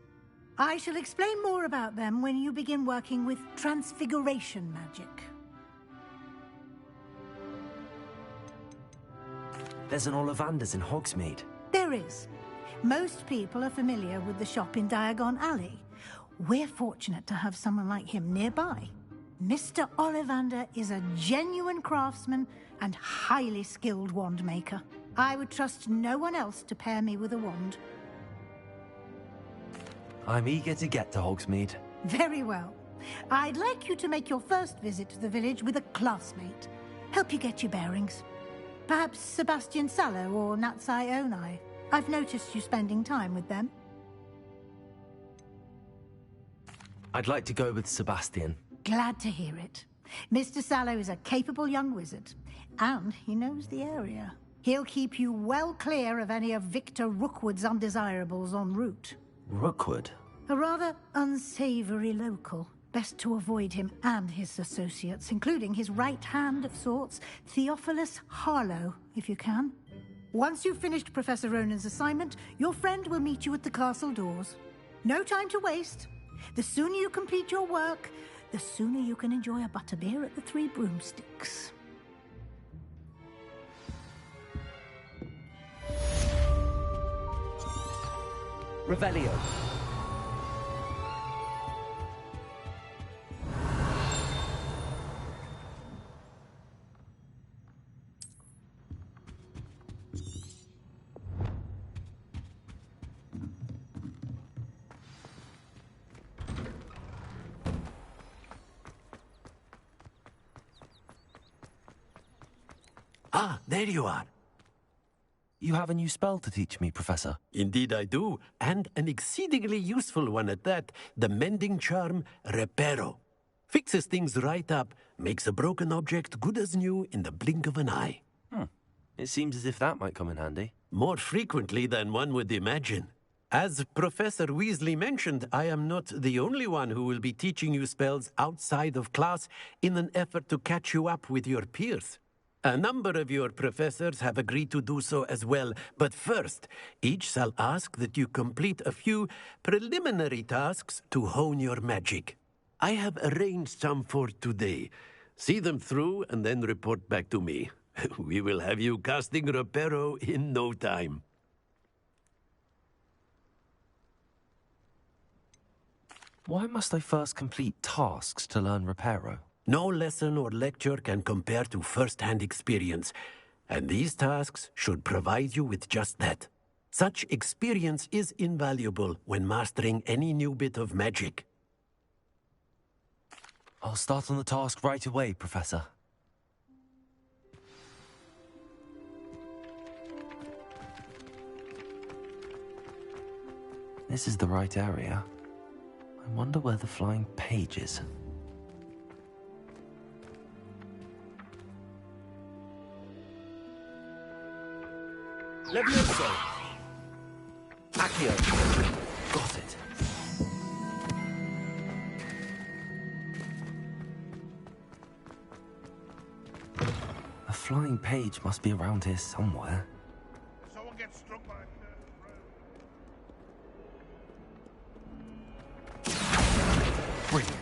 Speaker 19: I shall explain more about them when you begin working with transfiguration magic.
Speaker 1: There's an Ollivander's in Hogsmeade.
Speaker 19: There is. Most people are familiar with the shop in Diagon Alley. We're fortunate to have someone like him nearby. Mr. Ollivander is a genuine craftsman and highly skilled wand maker. I would trust no one else to pair me with a wand.
Speaker 1: I'm eager to get to Hogsmeade.
Speaker 19: Very well. I'd like you to make your first visit to the village with a classmate. Help you get your bearings. Perhaps Sebastian Sallow or Natsai Onai. I've noticed you spending time with them.
Speaker 1: I'd like to go with Sebastian.
Speaker 19: Glad to hear it. Mr. Sallow is a capable young wizard, and he knows the area. He'll keep you well clear of any of Victor Rookwood's undesirables en route.
Speaker 1: Rookwood?
Speaker 19: A rather unsavory local. Best to avoid him and his associates, including his right hand of sorts, Theophilus Harlow, if you can. Once you've finished Professor Ronan's assignment, your friend will meet you at the castle doors. No time to waste. The sooner you complete your work, the sooner you can enjoy a butterbeer at the Three Broomsticks.
Speaker 1: Revelio.
Speaker 17: Ah, there you are.
Speaker 1: You have a new spell to teach me, Professor.
Speaker 17: Indeed I do, and an exceedingly useful one at that, the mending charm Reparo. Fixes things right up, makes a broken object good as new in the blink of an eye.
Speaker 1: It seems as if that might come in handy.
Speaker 17: More frequently than one would imagine. As Professor Weasley mentioned, I am not the only one who will be teaching you spells outside of class in an effort to catch you up with your peers. A number of your professors have agreed to do so as well, but first, each shall ask that you complete a few preliminary tasks to hone your magic. I have arranged some for today. See them through and then report back to me. We will have you casting Reparo in no time.
Speaker 1: Why must I first complete tasks to learn Reparo?
Speaker 17: No lesson or lecture can compare to first-hand experience, and these tasks should provide you with just that. Such experience is invaluable when mastering any new bit of magic.
Speaker 1: I'll start on the task right away, Professor. This is the right area. I wonder where the flying page is.
Speaker 17: Levioso!
Speaker 1: Accio! Got it. A flying page must be around here somewhere.
Speaker 10: Someone gets struck by
Speaker 1: Brilliant.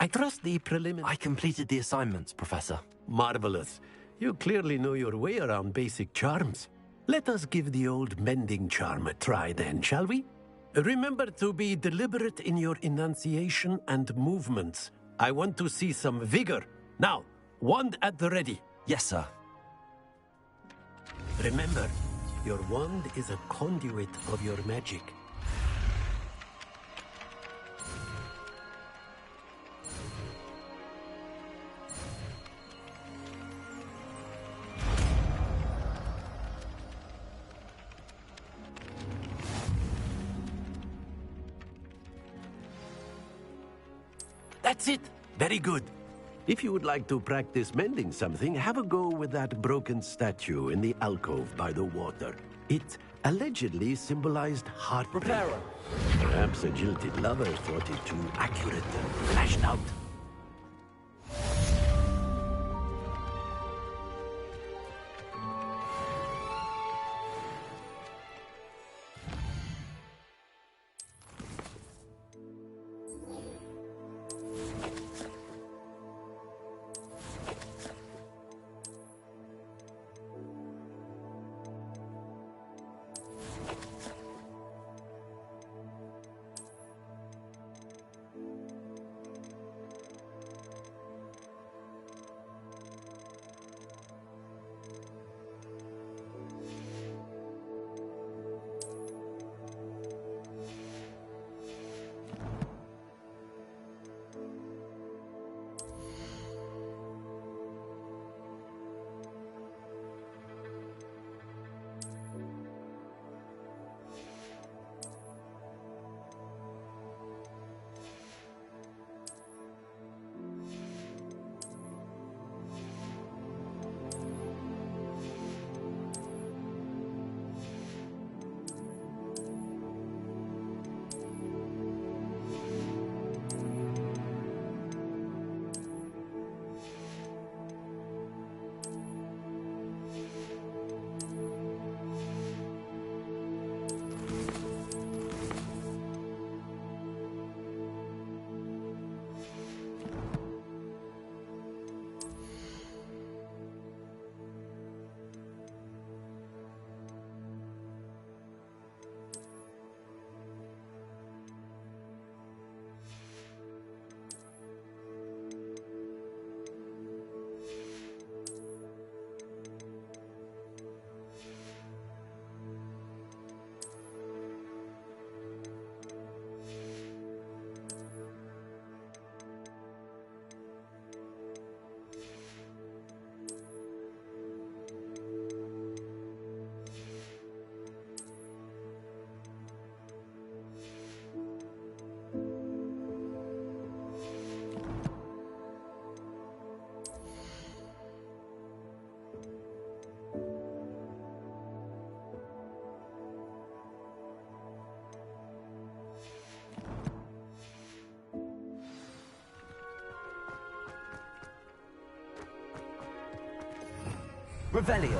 Speaker 17: trust the preliminary...
Speaker 1: I completed the assignments, Professor.
Speaker 17: Marvelous. You clearly know your way around basic charms. Let us give the old mending charm a try then, shall we? Remember to be deliberate in your enunciation and movements. I want to see some vigor. Now, wand at the ready.
Speaker 1: Yes, sir.
Speaker 17: Remember, your wand is a conduit of your magic. That's it. Very good. If you would like to practice mending something, have a go with that broken statue in the alcove by the water. It allegedly symbolized heartbreak.
Speaker 3: Repairer.
Speaker 17: Perhaps a jilted lover thought it too accurate and flashed out.
Speaker 3: Revelio.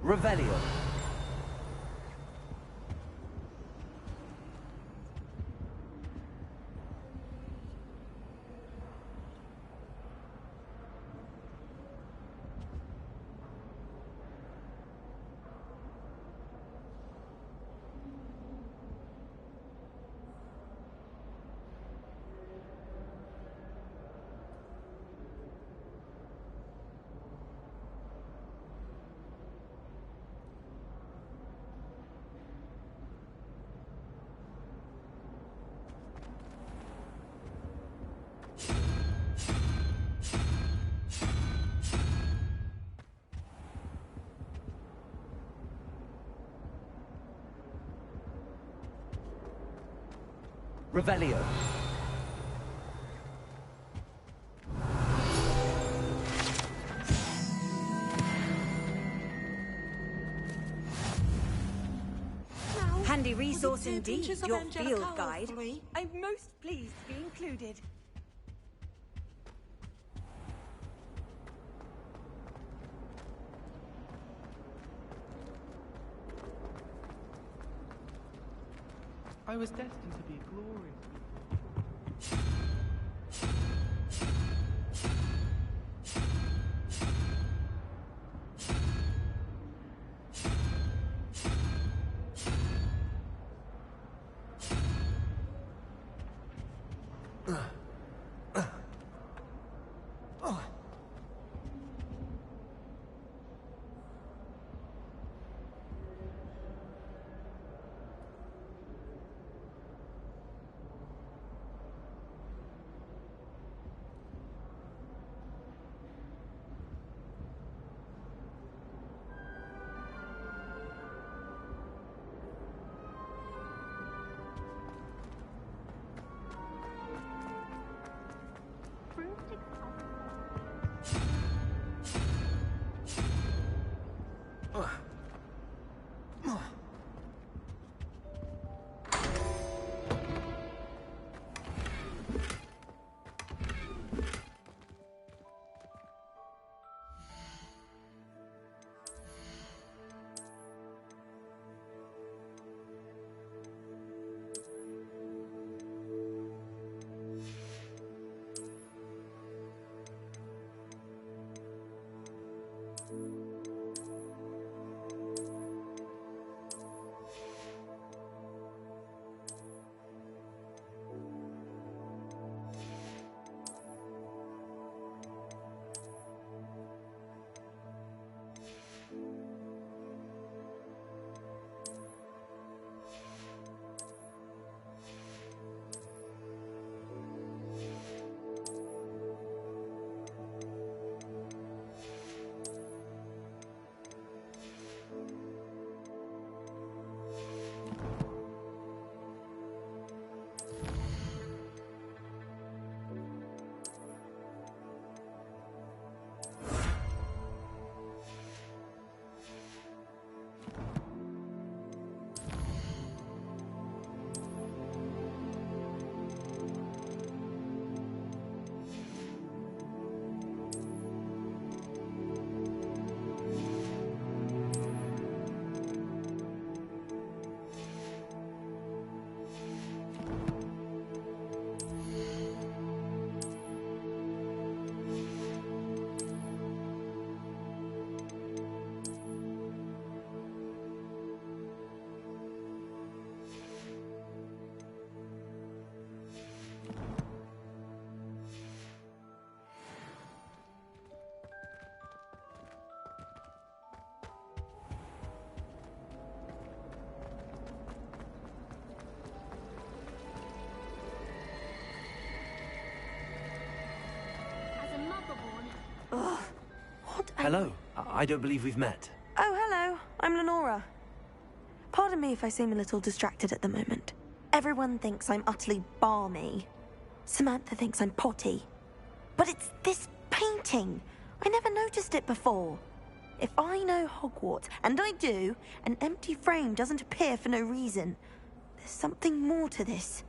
Speaker 3: Revelio. Revelio.
Speaker 8: Handy resource. Yes, indeed.
Speaker 14: teachers of
Speaker 8: Your
Speaker 14: Angelica
Speaker 8: field guide.
Speaker 14: hopefully.
Speaker 8: I'm most pleased to be included.
Speaker 18: I was destined to be glorious.
Speaker 6: Ugh.
Speaker 1: Hello. I don't believe we've met.
Speaker 15: Oh, hello. I'm Lenora. Pardon me if I seem a little distracted at the moment. Everyone thinks I'm utterly balmy. Samantha thinks I'm potty. But it's this painting. I never noticed it before. If I know Hogwarts, and I do, an empty frame doesn't appear for no reason. There's something more to this.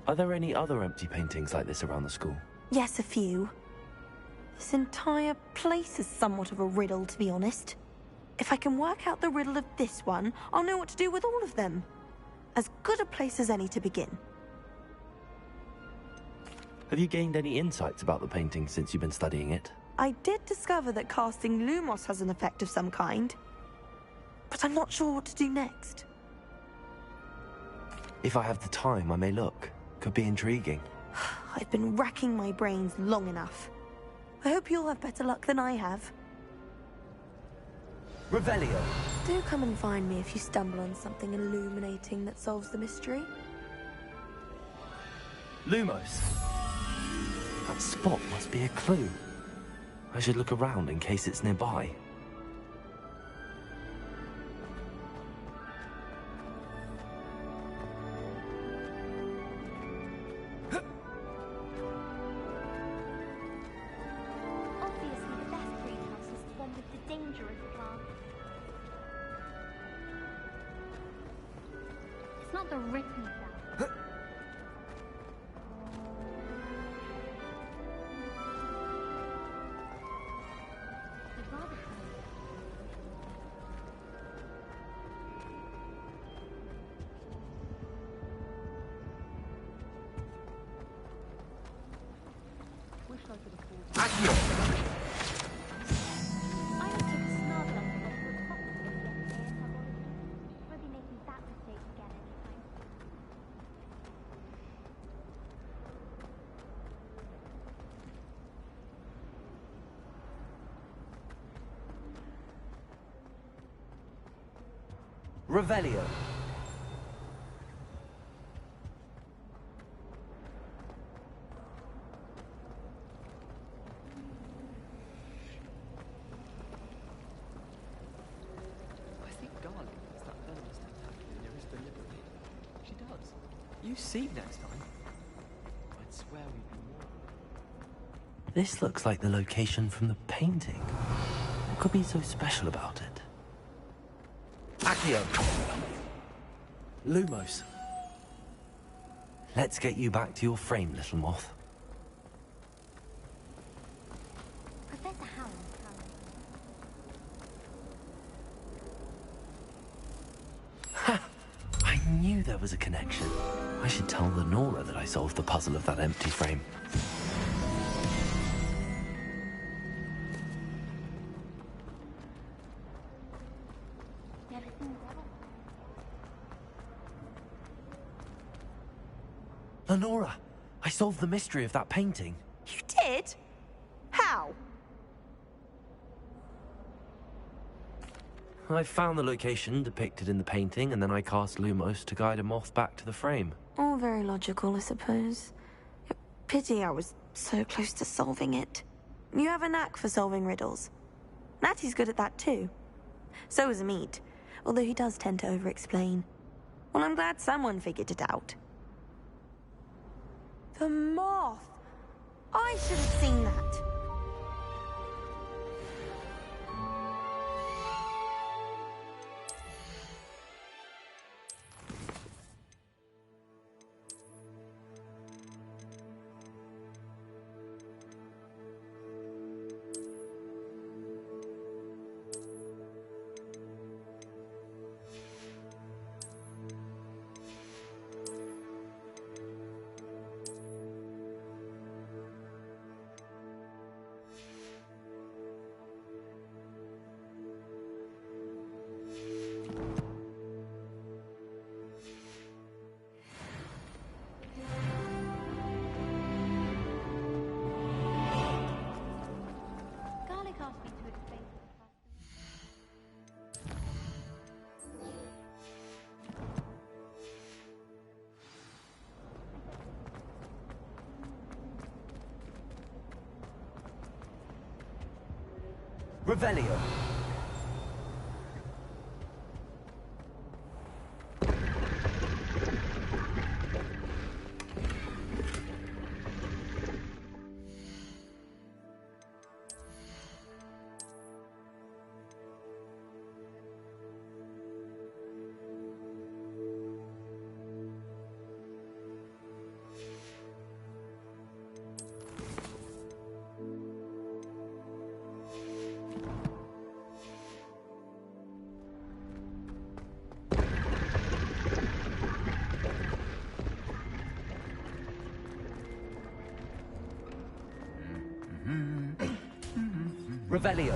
Speaker 1: Are there any other empty paintings like this around the school?
Speaker 15: Yes, a few. This entire place is somewhat of a riddle, to be honest. If I can work out the riddle of this one, I'll know what to do with all of them. As good a place as any to begin.
Speaker 1: Have you gained any insights about the painting since you've been studying it?
Speaker 15: I did discover that casting Lumos has an effect of some kind. But I'm not sure what to do next.
Speaker 1: If I have the time, I may look. Could be intriguing.
Speaker 15: I've been racking my brains long enough. I hope you'll have better luck than I have.
Speaker 1: Revelio.
Speaker 15: Do come and find me if you stumble on something illuminating that solves the mystery.
Speaker 1: Lumos. That spot must be a clue. I should look around in case it's nearby.
Speaker 7: dangerous plant. It's not the written sound. It's rather funny.
Speaker 18: Wish I could afford
Speaker 13: Accio!
Speaker 7: I just took a snarl up and went to a top yesterday at Hogwarts. Won't be making that mistake again anytime soon.
Speaker 1: Revelio.
Speaker 18: I think Garlic has that thermostat happening nearest deliberately. She does. You see next time. I'd swear we'd be more.
Speaker 1: This looks like the location from the painting. What could be so special about it?
Speaker 13: Accio!
Speaker 1: Lumos. Let's get you back to your frame, little moth.
Speaker 7: Professor Howland's
Speaker 1: Ha! I knew there was a connection. I should tell Lenora that I solved the puzzle of that empty frame. Lenora, I solved the mystery of that painting.
Speaker 15: You did? How?
Speaker 1: I found the location depicted in the painting, and then I cast Lumos to guide a moth back to the frame.
Speaker 15: All very logical, I suppose. Pity I was so close to solving it. You have a knack for solving riddles. Natty's good at that too. So is Amit, although he does tend to over-explain. Well, I'm glad someone figured it out. The moth! I should have seen that.
Speaker 7: Garlic asked me to explain to the class.
Speaker 1: Revelio. Revelio.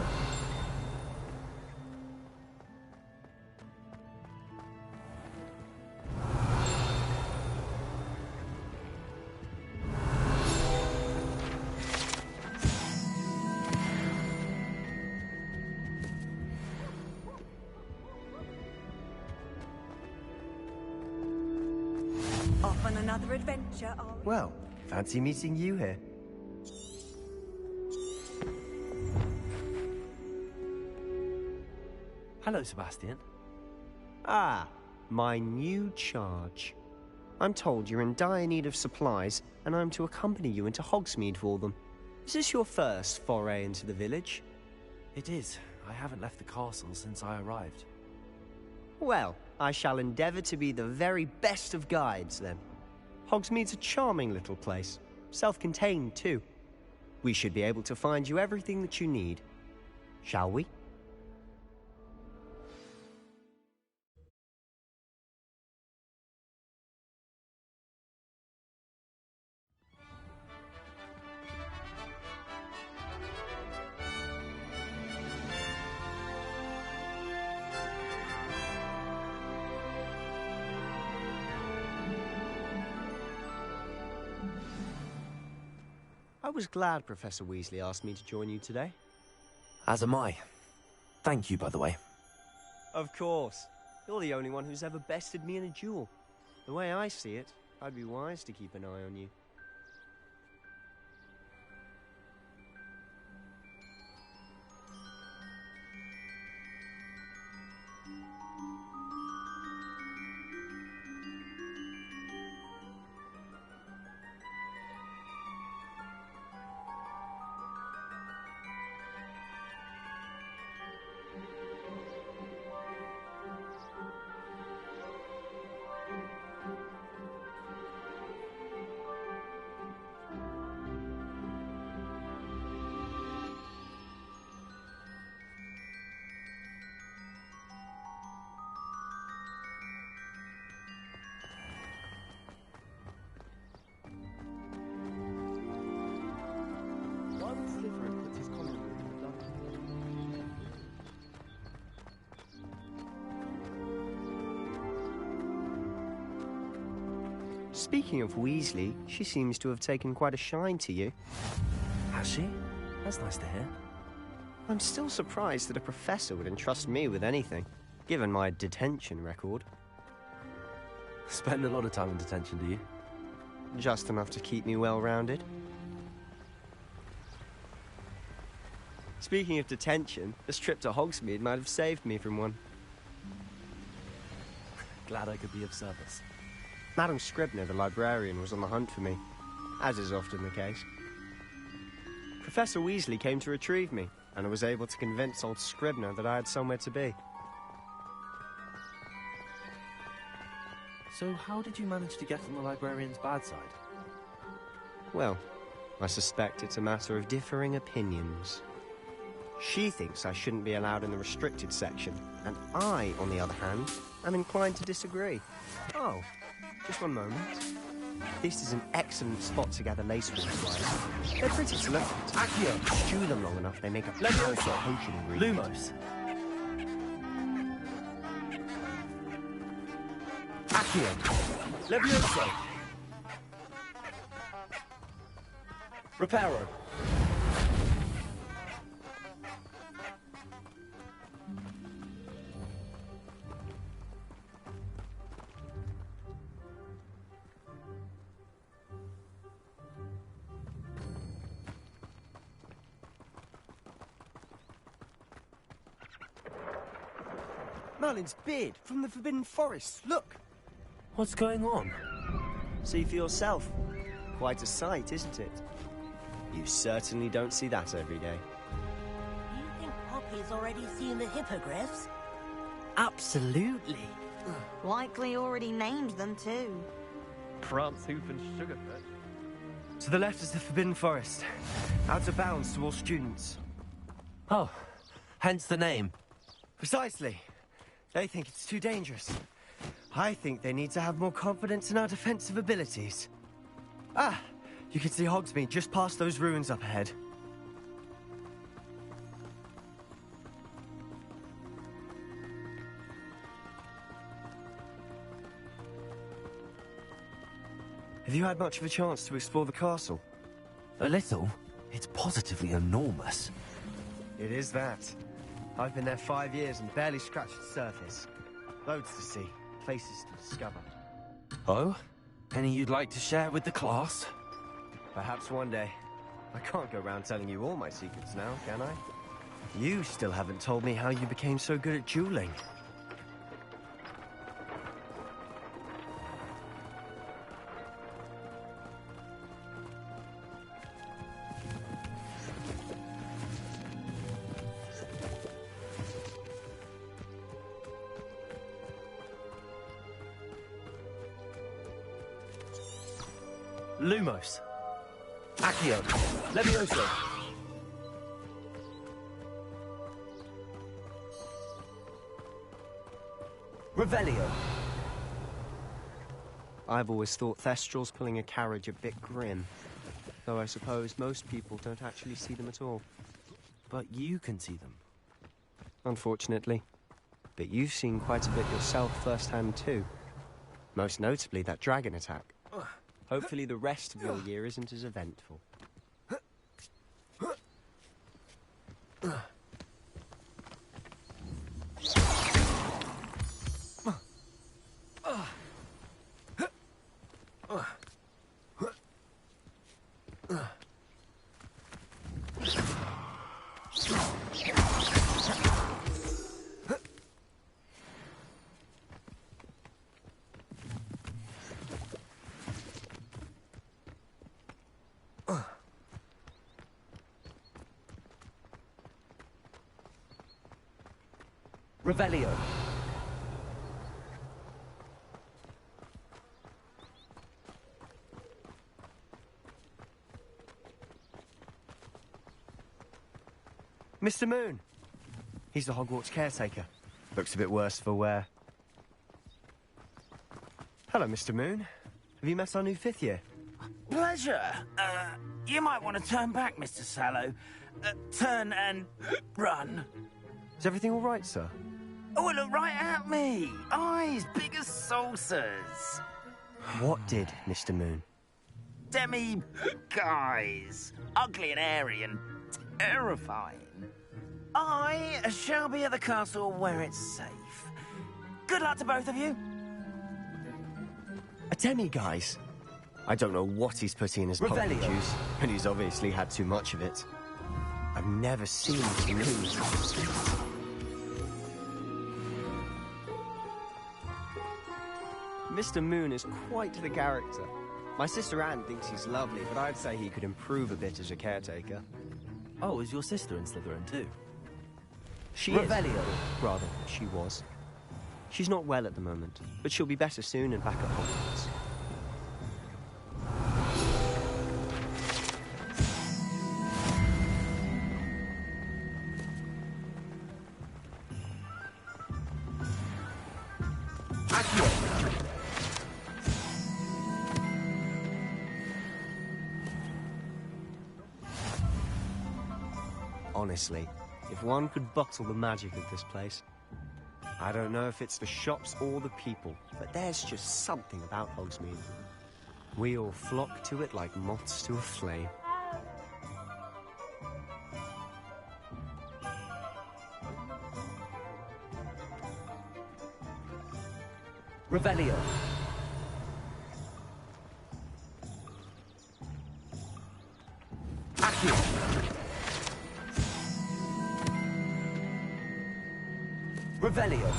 Speaker 8: Off on another adventure, are we?
Speaker 5: Well, fancy meeting you here.
Speaker 1: Hello, Sebastian.
Speaker 5: Ah, my new charge. I'm told you're in dire need of supplies, and I'm to accompany you into Hogsmeade for them. Is this your first foray into the village?
Speaker 1: It is. I haven't left the castle since I arrived.
Speaker 5: Well, I shall endeavour to be the very best of guides, then. Hogsmeade's a charming little place. Self-contained, too. We should be able to find you everything that you need. Shall we? I was glad Professor Weasley asked me to join you today.
Speaker 1: As am I. Thank you, by the way.
Speaker 5: Of course. You're the only one who's ever bested me in a duel. The way I see it, I'd be wise to keep an eye on you. Speaking of Weasley, she seems to have taken quite a shine to you.
Speaker 1: Has she? That's nice to hear.
Speaker 5: I'm still surprised that a professor would entrust me with anything, given my detention record.
Speaker 1: Spend a lot of time in detention, do you?
Speaker 5: Just enough to keep me well-rounded. Speaking of detention, this trip to Hogsmeade might have saved me from one.
Speaker 1: Glad I could be of service.
Speaker 5: Madam Scribner, the librarian, was on the hunt for me, as is often the case. Professor Weasley came to retrieve me, and I was able to convince old Scribner that I had somewhere to be.
Speaker 1: So how did you manage to get on the librarian's bad side?
Speaker 5: Well, I suspect it's a matter of differing opinions. She thinks I shouldn't be allowed in the restricted section, and I, on the other hand, am inclined to disagree. Oh, just one moment. This is an excellent spot to gather laceworms, right? They're pretty to look at.
Speaker 1: Accio!
Speaker 5: Stew them long enough, they make a
Speaker 1: Leviosa!
Speaker 5: potion ingredient.
Speaker 1: Lumos! Accio! Leviosa! Reparo!
Speaker 5: Merlin's beard from the Forbidden Forest. Look!
Speaker 1: What's going on?
Speaker 5: See for yourself. Quite a sight, isn't it? You certainly don't see that every day.
Speaker 9: Do you think Poppy's already seen the hippogriffs?
Speaker 12: Absolutely.
Speaker 8: Likely already named them too.
Speaker 18: Prance, Hoof and Sugarfoot.
Speaker 5: To the left is the Forbidden Forest. Out of bounds to all students.
Speaker 1: Oh, hence the name.
Speaker 5: Precisely. They think it's too dangerous. I think they need to have more confidence in our defensive abilities. Ah, you can see Hogsmeade just past those ruins up ahead. Have you had much of a chance to explore the castle?
Speaker 1: A little. It's positively enormous.
Speaker 5: It is that. I've been there 5 years and barely scratched the surface. Loads to see, places to discover.
Speaker 1: Oh? Any you'd like to share with the class?
Speaker 5: Perhaps one day. I can't go around telling you all my secrets now, can I? You still haven't told me how you became so good at dueling.
Speaker 13: Lumos. Accio. Levioso. Revelio.
Speaker 5: I've always thought Thestrals pulling a carriage a bit grim. Though I suppose most people don't actually see them at all.
Speaker 1: But you can see them.
Speaker 5: Unfortunately. But you've seen quite a bit yourself firsthand too. Most notably that dragon attack. Hopefully the rest of your year isn't as eventful.
Speaker 13: Revelio.
Speaker 5: Mr. Moon! He's the Hogwarts caretaker. Looks a bit worse for wear. Hello, Mr. Moon. Have you met our new 5th year?
Speaker 20: Pleasure. You might want to turn back, Mr. Sallow. Turn and run.
Speaker 5: Is everything all right, sir?
Speaker 20: Oh, look right at me. Eyes big as saucers.
Speaker 5: What did, Mr. Moon?
Speaker 20: Demi-guys. Ugly and airy and terrifying. I shall be at the castle where it's safe. Good luck to both of you.
Speaker 5: A demi-guise? I don't know what he's putting in his poppy juice, and he's obviously had too much of it. I've never seen him move. Mr. Moon is quite the character. My sister Anne thinks he's lovely, but I'd say he could improve a bit as a caretaker.
Speaker 1: Oh, is your sister in Slytherin too?
Speaker 5: She is. Rather, she was. She's not well at the moment, but she'll be better soon and back at Hogwarts. Honestly, if one could bottle the magic of this place. I don't know if it's the shops or the people, but there's just something about Hogsmeade. We all flock to it like moths to a flame.
Speaker 13: Revelio. Accio. Revelio.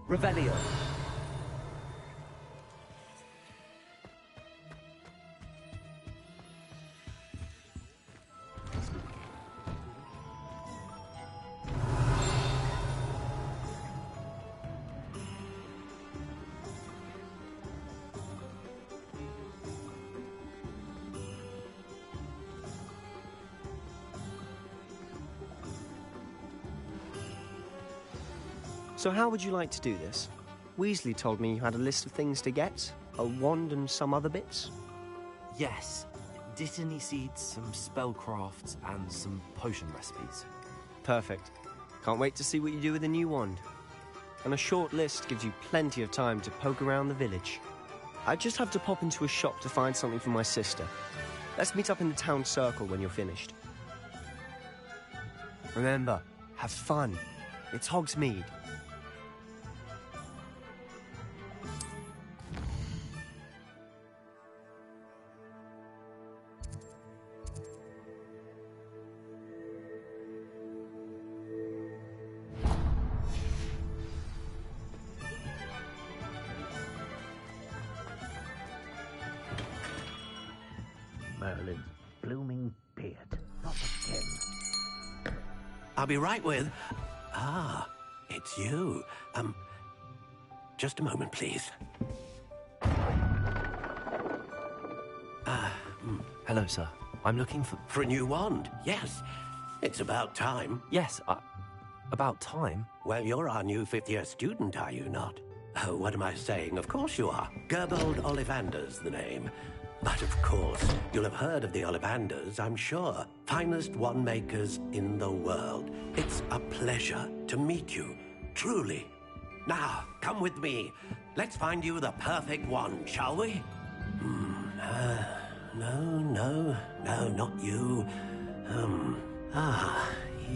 Speaker 13: Revelio.
Speaker 5: So how would you like to do this? Weasley told me you had a list of things to get, a wand and some other bits.
Speaker 1: Yes. Dittany seeds, some spellcrafts, and some potion recipes.
Speaker 5: Perfect. Can't wait to see what you do with the new wand. And a short list gives you plenty of time to poke around the village. I just have to pop into a shop to find something for my sister. Let's meet up in the town circle when you're finished. Remember, have fun. It's Hogsmeade.
Speaker 17: Merlin's blooming beard. Not again. I'll be right with... Ah, it's you. Just a moment, please.
Speaker 1: Hello, sir. I'm looking for...
Speaker 17: For a new wand, yes. It's about time.
Speaker 1: Yes, about time?
Speaker 17: Well, you're our new fifth-year student, are you not? Oh, what am I saying? Of course you are. Gerbold Ollivander's the name. But of course, you'll have heard of the Ollivanders, I'm sure. Finest wand makers in the world. It's a pleasure to meet you, truly. Now, come with me. Let's find you the perfect wand, shall we? No, not you.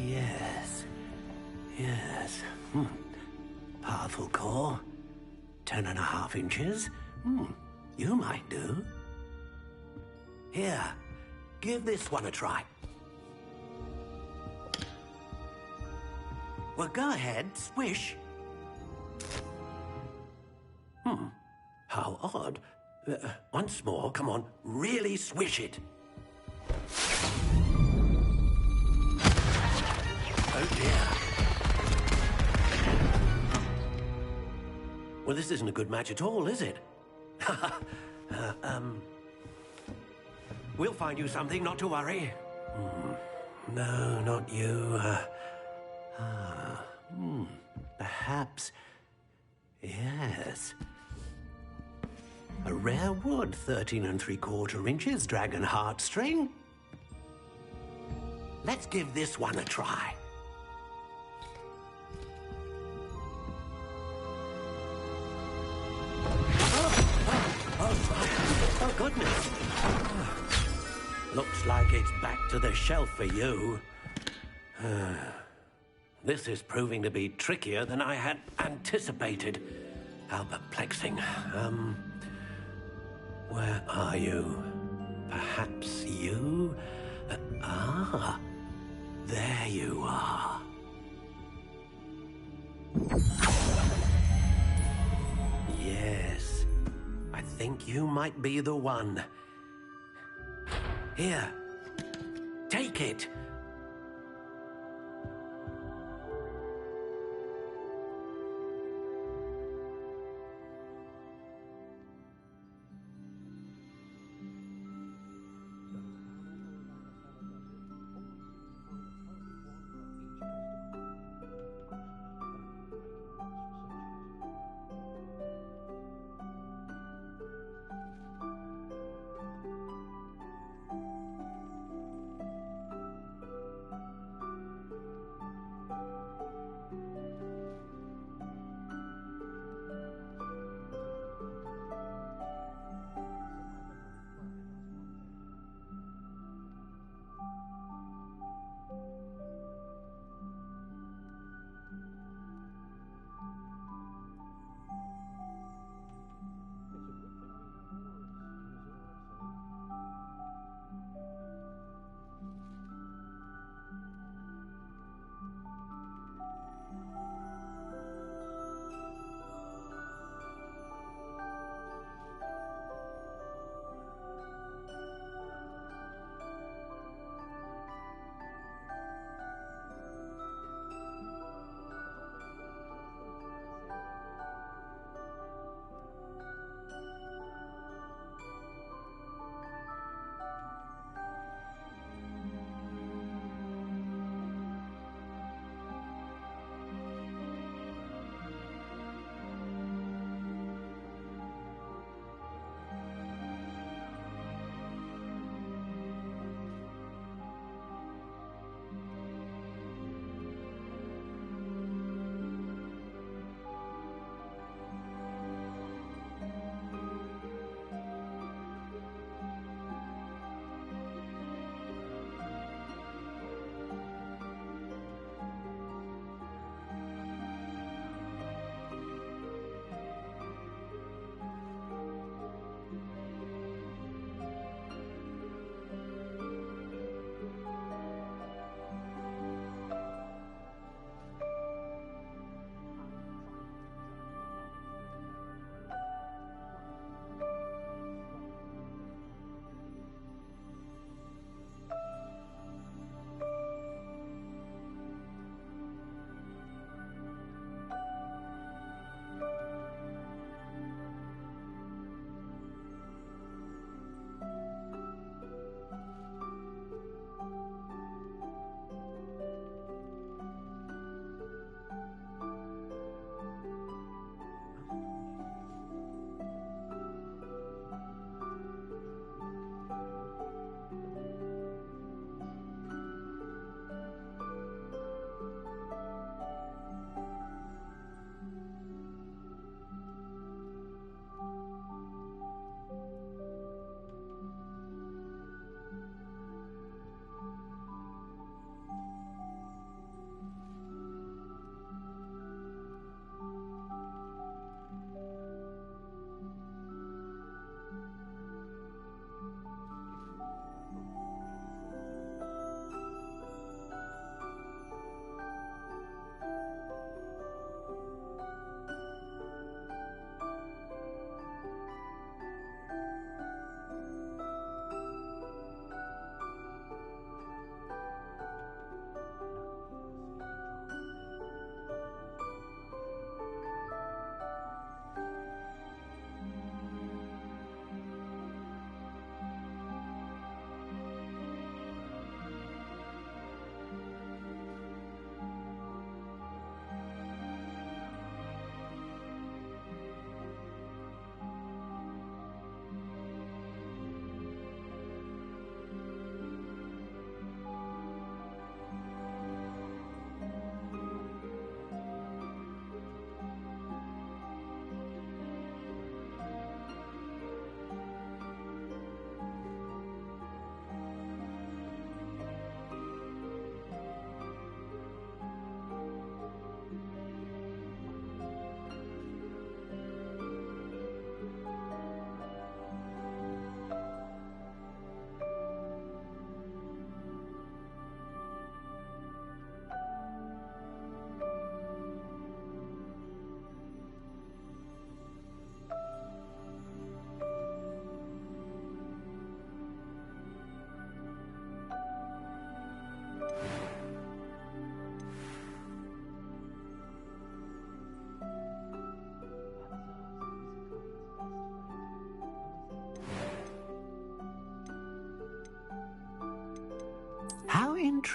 Speaker 17: Yes. Powerful core. 10.5 inches. You might do. Here, give this one a try. Well, go ahead, swish. How odd. Once more, come on, really swish it. Oh dear. Well, this isn't a good match at all, is it? We'll find you something, not to worry. No, not you. Perhaps... Yes. A rare wood, 13 3/4 inches, dragon heartstring. Let's give this one a try. Oh, goodness. Looks like it's back to the shelf for you. This is proving to be trickier than I had anticipated. How perplexing. Where are you? Perhaps you? There you are. Yes, I think you might be the one. Here, take it.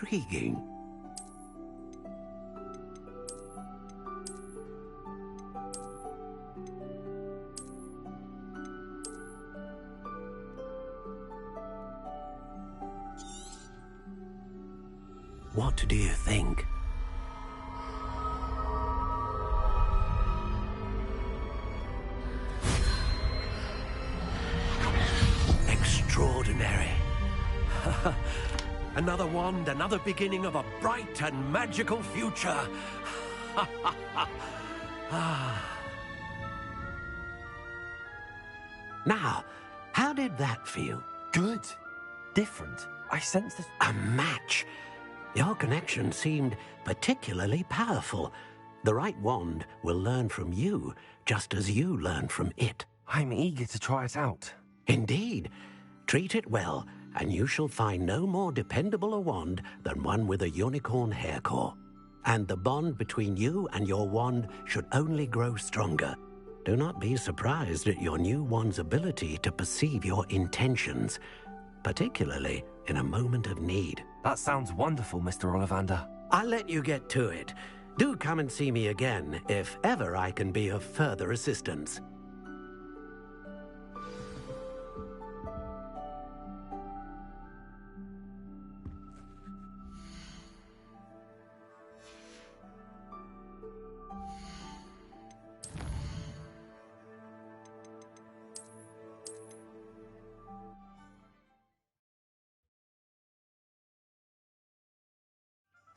Speaker 17: intriguing. What do you think? Extraordinary. Another wand, another beginning of a bright and magical future. Now, how did that feel?
Speaker 1: Good. Different. I sense this...
Speaker 17: A match. Your connection seemed particularly powerful. The right wand will learn from you, just as you learn from it.
Speaker 1: I'm eager to try it out.
Speaker 17: Indeed. Treat it well, and you shall find no more dependable a wand than one with a unicorn hair core. And the bond between you and your wand should only grow stronger. Do not be surprised at your new wand's ability to perceive your intentions, particularly in a moment of need.
Speaker 1: That sounds wonderful, Mr. Ollivander.
Speaker 17: I'll let you get to it. Do come and see me again if ever I can be of further assistance.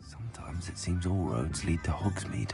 Speaker 1: Sometimes it seems all roads lead to Hogsmeade.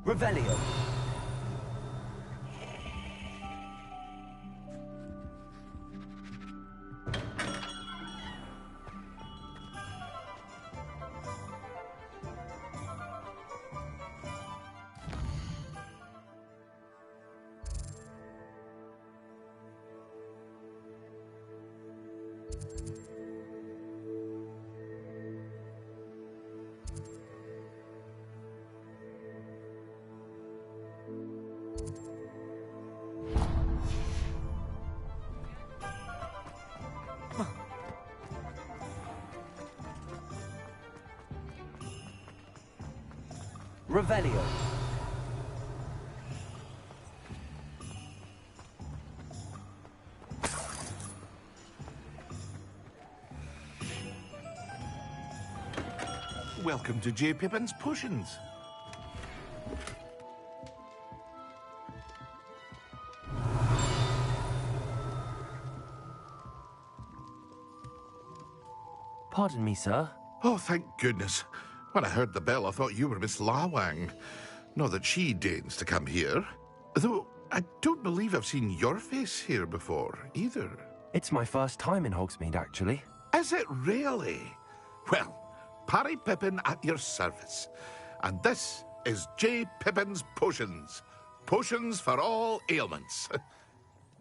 Speaker 13: Revelio. Revelio.
Speaker 10: Welcome to J. Pippin's Potions.
Speaker 1: Pardon me, sir.
Speaker 10: Oh, thank goodness. When I heard the bell, I thought you were Miss Lawang. Not that she deigns to come here. Though, I don't believe I've seen your face here before, either.
Speaker 1: It's my first time in Hogsmeade, actually.
Speaker 10: Is it really? Well, Parry Pippin at your service. And this is J. Pippin's Potions. Potions for all ailments.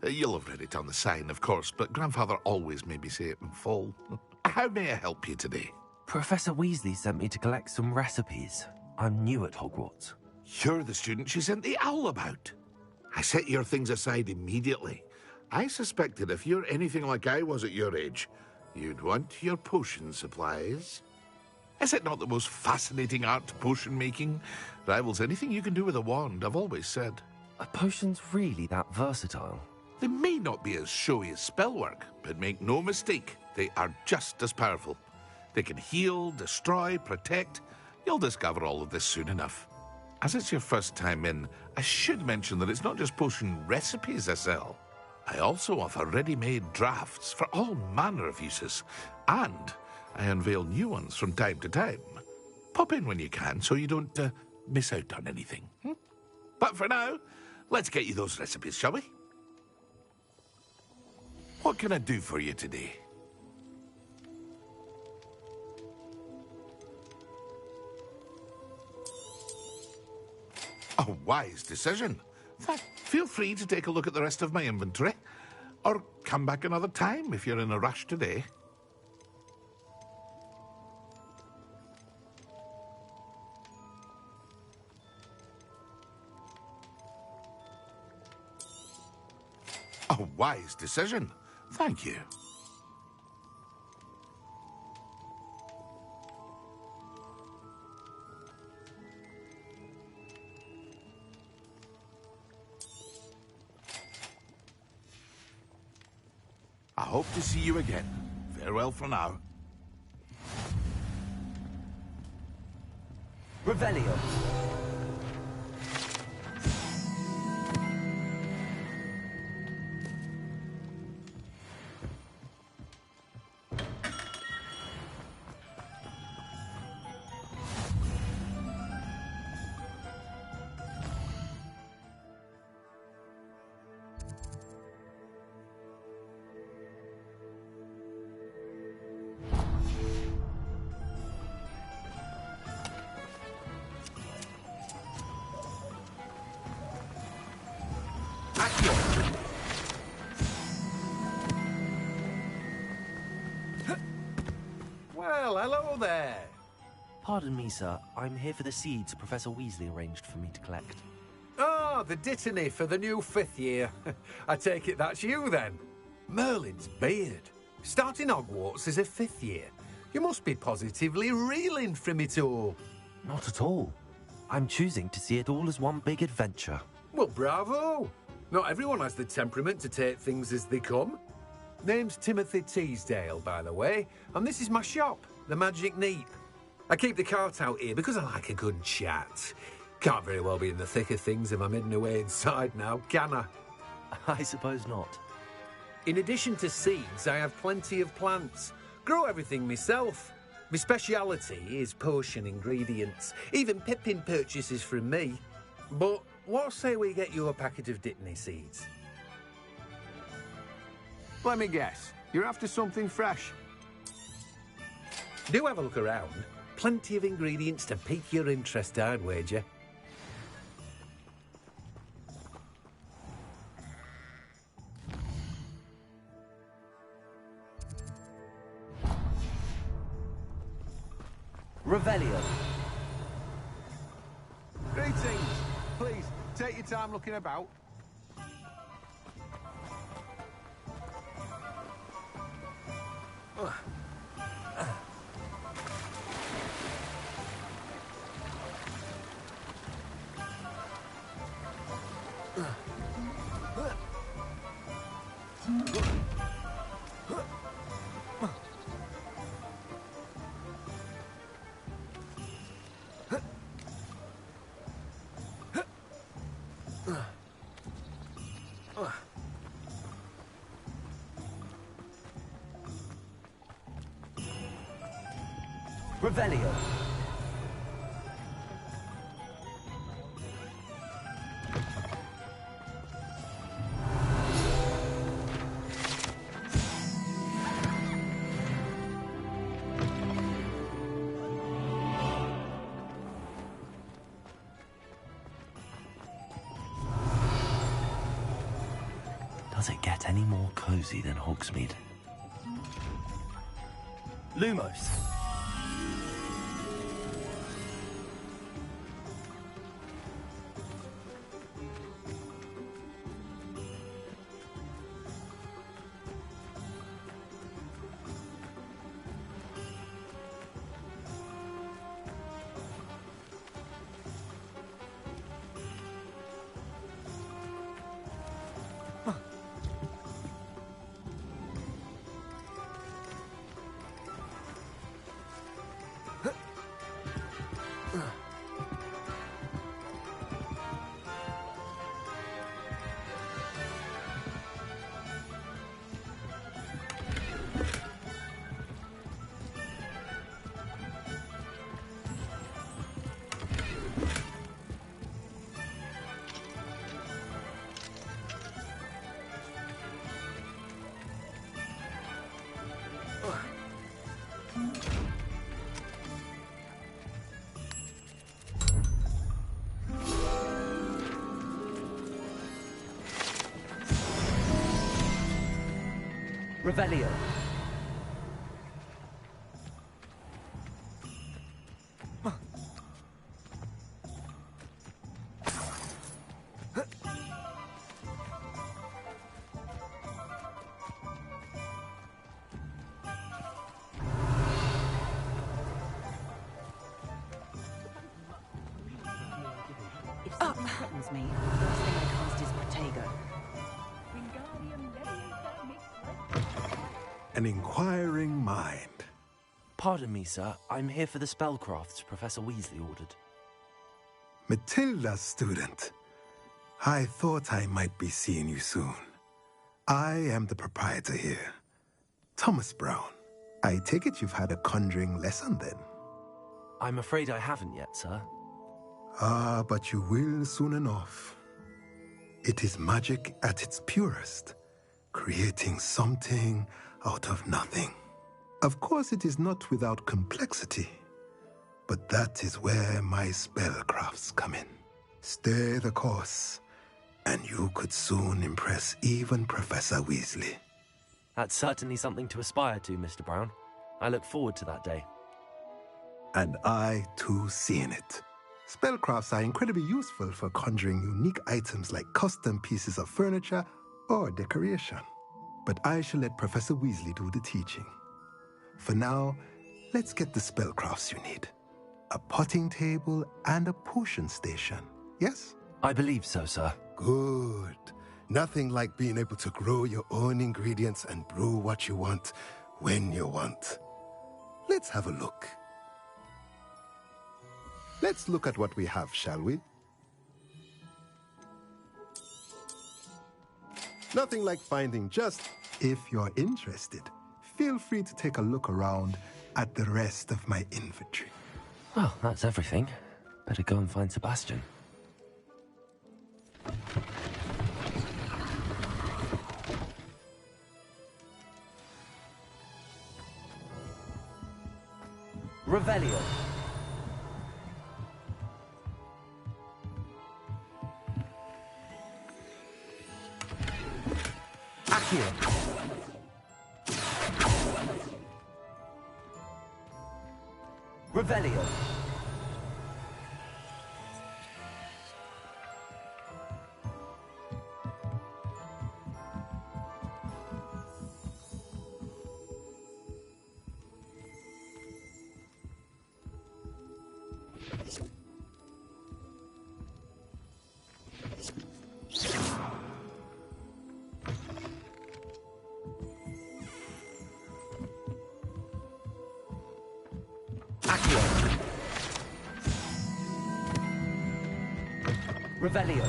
Speaker 10: You'll have read it on the sign, of course, but Grandfather always made me say it in full. How may I help you today?
Speaker 1: Professor Weasley sent me to collect some recipes. I'm new at Hogwarts.
Speaker 10: You're the student she sent the owl about. I set your things aside immediately. I suspected if you're anything like I was at your age, you'd want your potion supplies. Is it not the most fascinating art, potion making? Rivals anything you can do with a wand, I've always said.
Speaker 1: Are potions really that versatile?
Speaker 10: They may not be as showy as spellwork, but make no mistake, they are just as powerful. They can heal, destroy, protect. You'll discover all of this soon enough. As it's your first time in, I should mention that it's not just potion recipes I sell. I also offer ready-made drafts for all manner of uses, and I unveil new ones from time to time. Pop in when you can so you don't miss out on anything. But for now, let's get you those recipes, shall we? What can I do for you today? A wise decision. Feel free to take a look at the rest of my inventory, or come back another time if you're in a rush today. A wise decision. Thank you. I hope to see you again. Farewell for now.
Speaker 13: Revelio.
Speaker 3: Well, hello there.
Speaker 1: Pardon me, sir. I'm here for the seeds Professor Weasley arranged for me to collect.
Speaker 3: Ah, the dittany for the new 5th year. I take it that's you, then. Merlin's beard. Starting Hogwarts as a 5th year. You must be positively reeling from it all.
Speaker 1: Not at all. I'm choosing to see it all as one big adventure.
Speaker 3: Well, bravo. Not everyone has the temperament to take things as they come. Name's Timothy Teasdale, by the way, and this is my shop, the Magic Neep. I keep the cart out here because I like a good chat. Can't very well be in the thick of things if I'm hidden away inside now, can I?
Speaker 1: I suppose not.
Speaker 3: In addition to seeds, I have plenty of plants. Grow everything myself. My speciality is potion ingredients. Even Pippin purchases from me. But what say we get you a packet of Dittany seeds?
Speaker 21: Let me guess. You're after something fresh.
Speaker 3: Do have a look around. Plenty of ingredients to pique your interest, I'd wager.
Speaker 13: Revelio.
Speaker 21: Greetings. Please, take your time looking about.
Speaker 13: Revelio.
Speaker 1: Does it get any more cozy than Hogsmeade?
Speaker 13: Lumos. Revelio.
Speaker 8: If something threatens me, the first thing I cast is Protego.
Speaker 21: An inquiring mind.
Speaker 1: Pardon me, sir. I'm here for the spellcrafts Professor Weasley ordered.
Speaker 21: Matilda, student. I thought I might be seeing you soon. I am the proprietor here, Thomas Brown. I take it you've had a conjuring lesson then?
Speaker 1: I'm afraid I haven't yet, sir.
Speaker 21: Ah, but you will soon enough. It is magic at its purest, creating something out of nothing. Of course, it is not without complexity, but that is where my spellcrafts come in. Stay the course, and you could soon impress even Professor Weasley.
Speaker 1: That's certainly something to aspire to, Mr. Brown. I look forward to that day.
Speaker 21: And I, too, seeing it. Spellcrafts are incredibly useful for conjuring unique items like custom pieces of furniture or decoration. But I shall let Professor Weasley do the teaching. For now, let's get the spellcrafts you need. A potting table and a potion station, yes?
Speaker 1: I believe so, sir.
Speaker 21: Good. Nothing like being able to grow your own ingredients and brew what you want when you want. Let's have a look. Let's look at what we have, shall we? Nothing like finding just, if you're interested, feel free to take a look around at the rest of my inventory.
Speaker 1: Well, that's everything. Better go and find Sebastian.
Speaker 13: Revelio. Accio. Revelio. Revelio.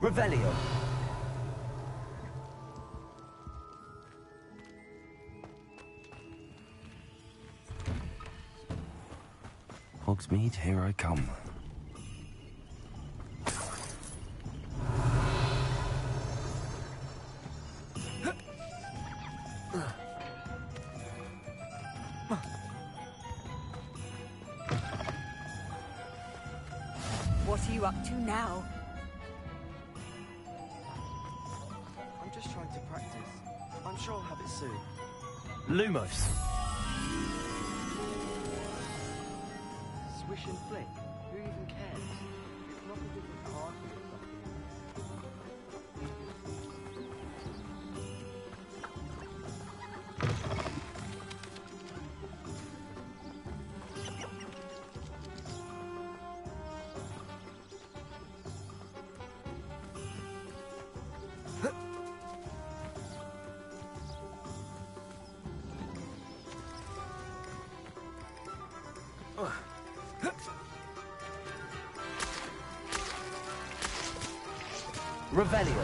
Speaker 13: Revelio.
Speaker 1: Hogsmeade, here I come.
Speaker 8: What are you up to now?
Speaker 18: I'm just trying to practice. I'm sure I'll have it soon.
Speaker 13: Lumos.
Speaker 18: Swish and flick. Who even cares? It's not a different card.
Speaker 13: Revelio.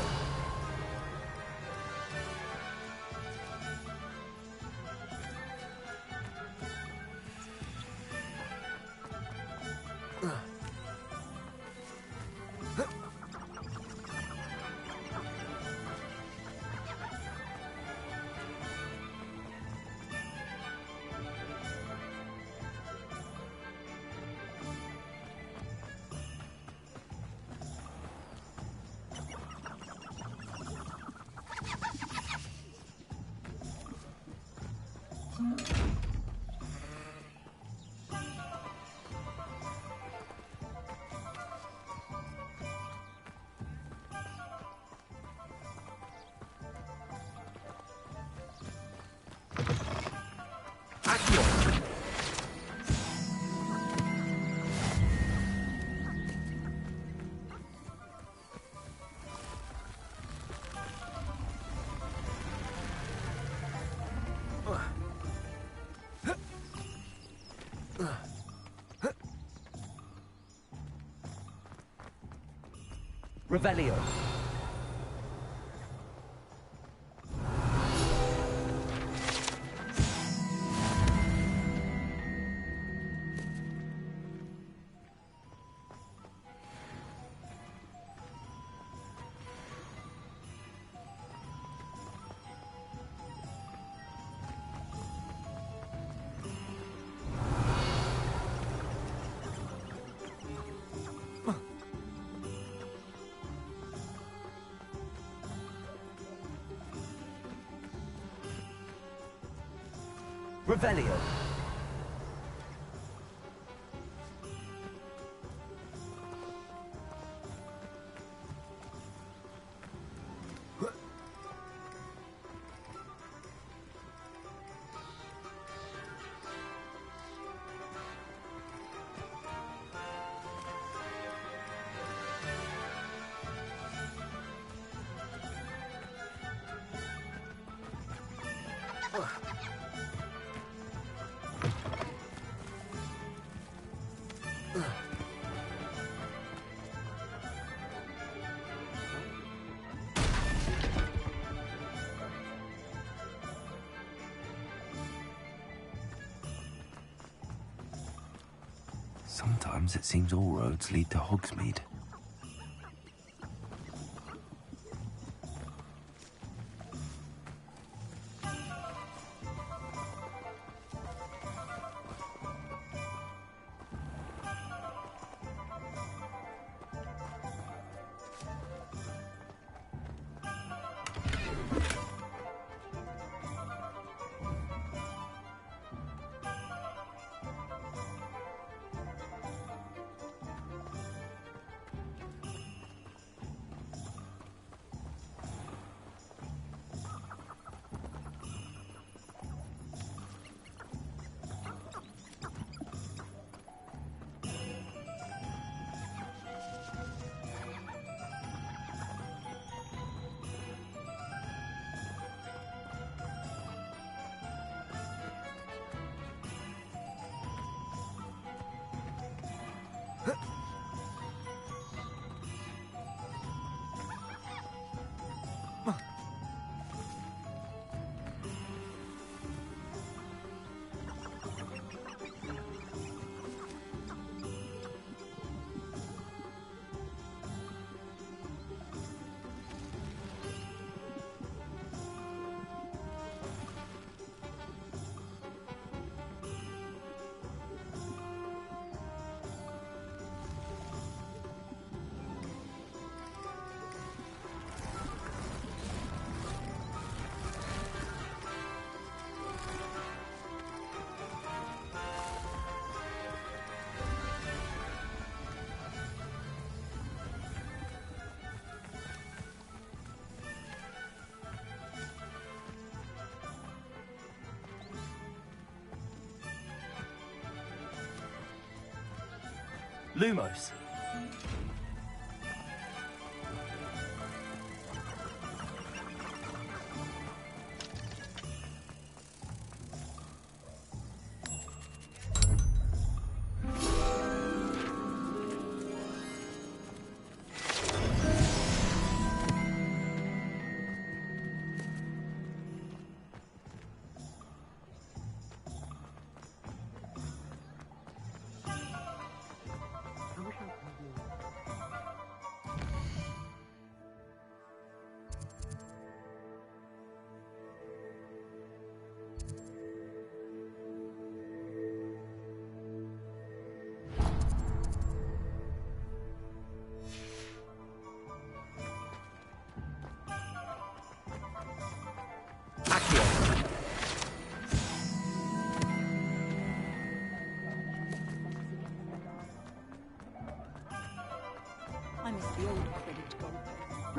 Speaker 13: Revelio. Revelio.
Speaker 1: Sometimes it seems all roads lead to Hogsmeade. Lumos.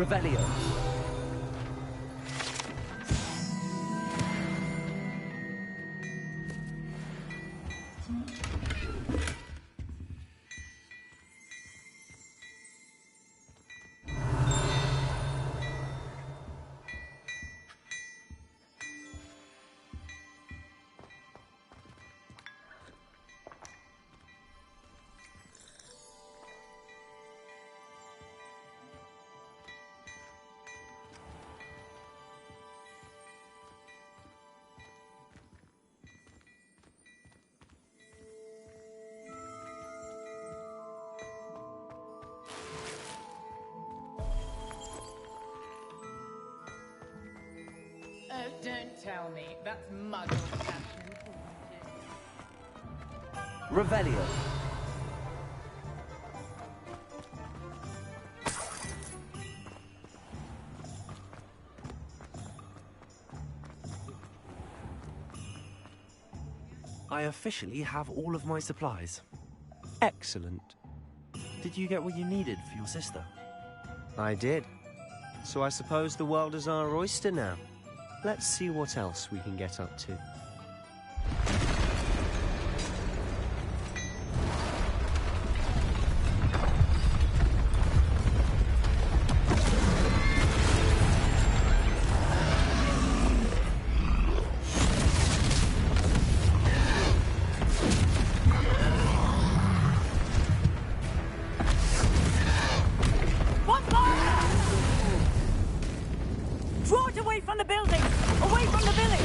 Speaker 13: Revelio.
Speaker 14: Oh, don't tell me. That's Muggle fashion.
Speaker 13: Revelio.
Speaker 1: I officially have all of my supplies.
Speaker 5: Excellent.
Speaker 1: Did you get what you needed for your sister?
Speaker 5: I did. So I suppose the world is our oyster now. Let's see what else we can get up to.
Speaker 9: Draw it away from the building! Away from the village!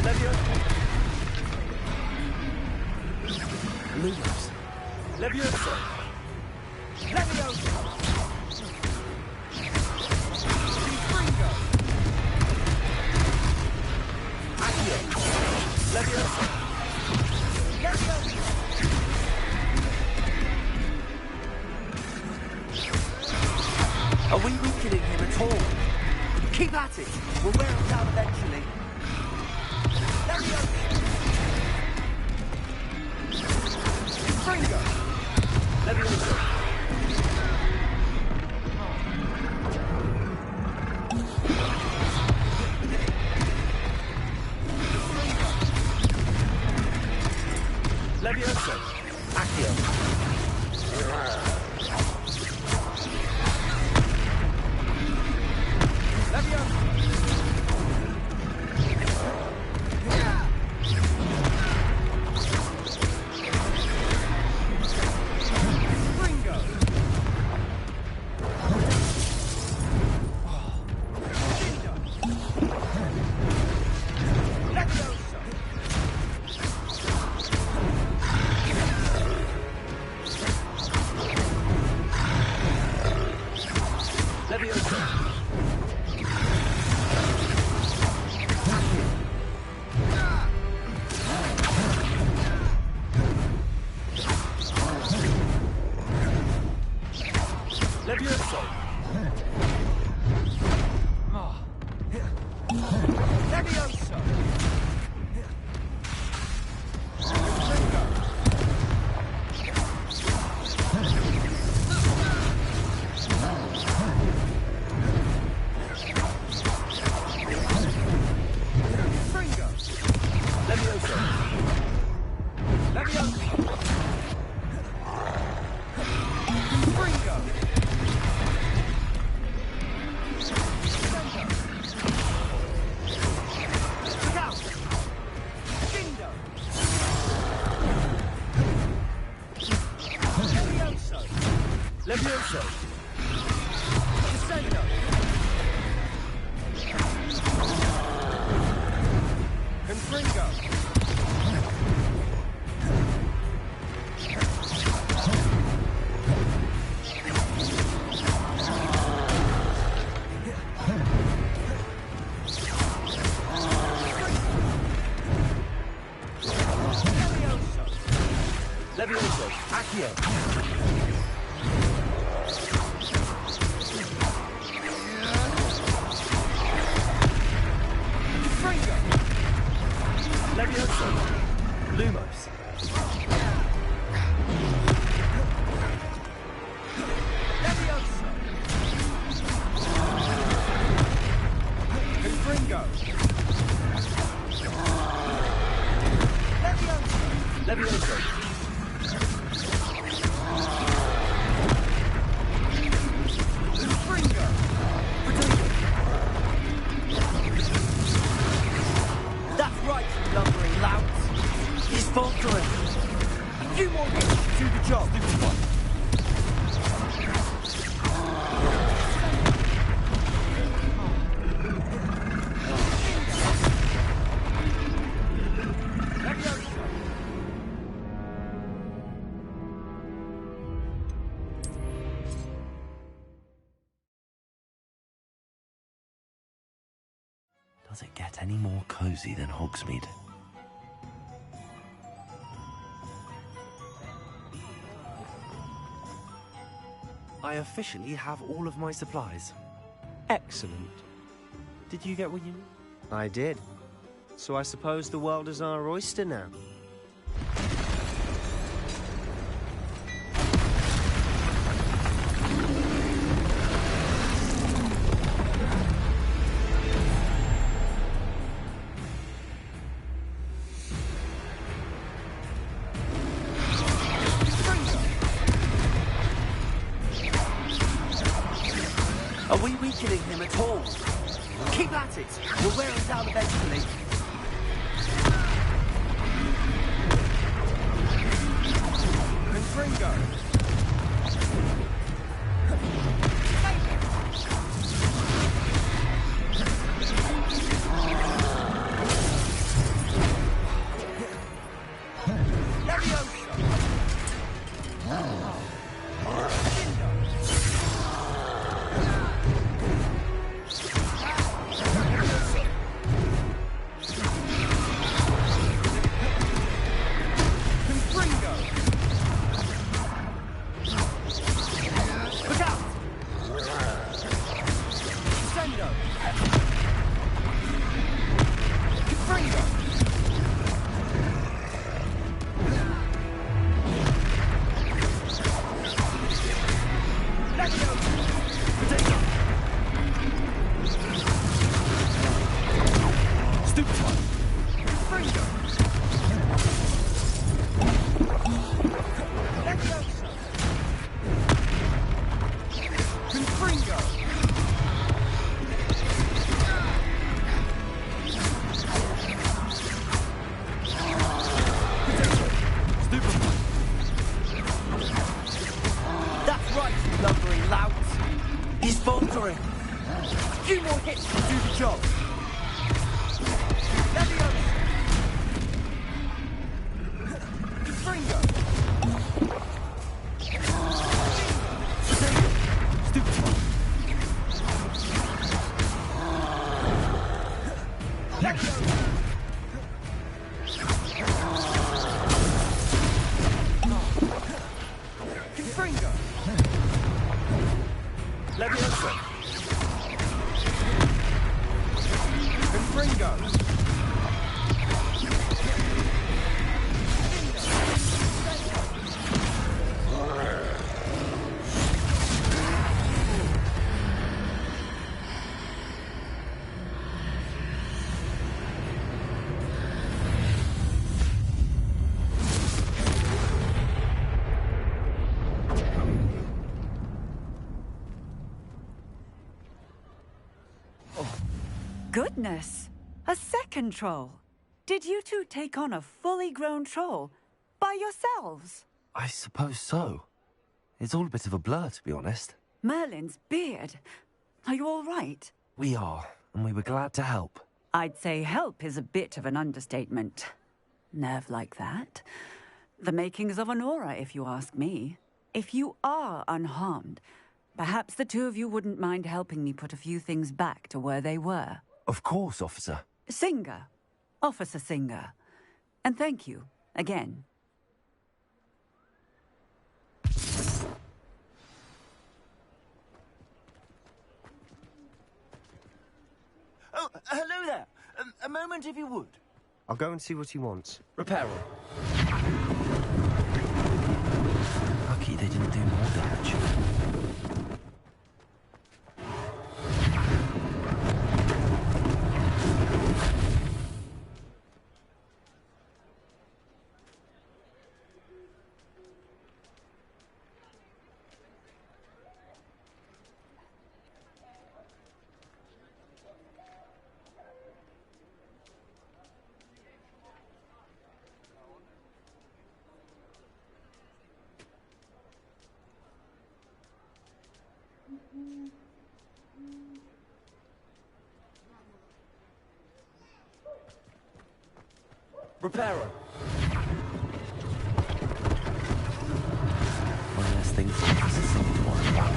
Speaker 1: Leviosa.
Speaker 17: Leviosa!
Speaker 9: Leviosa!
Speaker 17: Fringo! Accio! Leviosa!
Speaker 9: Leviosa!
Speaker 1: Are we weakening him at all?
Speaker 13: Keep at it. We'll wear him down eventually.
Speaker 9: Leviosa!
Speaker 17: Fringo! Leviosa! Leviosa! Accio! Leviosa! Fringo! Leviosa! Leviosa! Leviosa! Leviosa! Fringo! Leviosa! Leviosa! Fringo! Scout! Gindo! Levioso! Levioso! Descendo! Confringo! Levioso!
Speaker 13: Levioso. Accio. Fringo. Levioso. Lumos. Levioso. Confringo. Levioso. Levioso. Confringo. Potato. That's right, you lumbering louts. He's faltering. A few more hits to do the job.
Speaker 1: Does it get any more cozy than Hogsmeade? I officially have all of my supplies.
Speaker 5: Excellent. Did you get what you... I did. So I suppose the world is our oyster now.
Speaker 13: Are we weakening him at all? Keep at it. We'll wear him down eventually. Confringo.
Speaker 2: Goodness! A second troll! Did you two take on a fully grown troll? By yourselves?
Speaker 1: I suppose so. It's all a bit of a blur, to be honest.
Speaker 2: Merlin's beard. Are you all right?
Speaker 1: We are, and we were glad to help.
Speaker 2: I'd say help is a bit of an understatement. Nerve like that. The makings of an aura, if you ask me. If you are unharmed, perhaps the two of you wouldn't mind helping me put a few things back to where they were.
Speaker 1: Of course, officer.
Speaker 2: Singer. Officer Singer. And thank you, again.
Speaker 20: Oh, hello there. A moment if you would.
Speaker 5: I'll go and see what he wants.
Speaker 1: Reparo. Lucky they didn't do more damage. Reparo. One less thing for Professor Fig to worry about.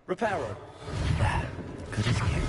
Speaker 1: Reparo. Good as new.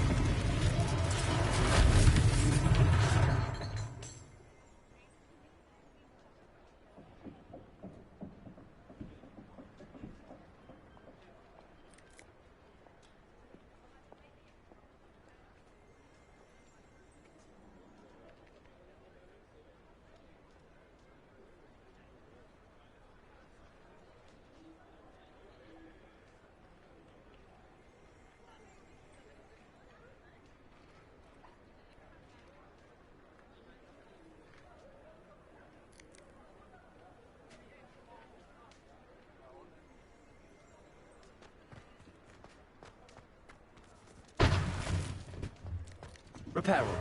Speaker 1: Reparo.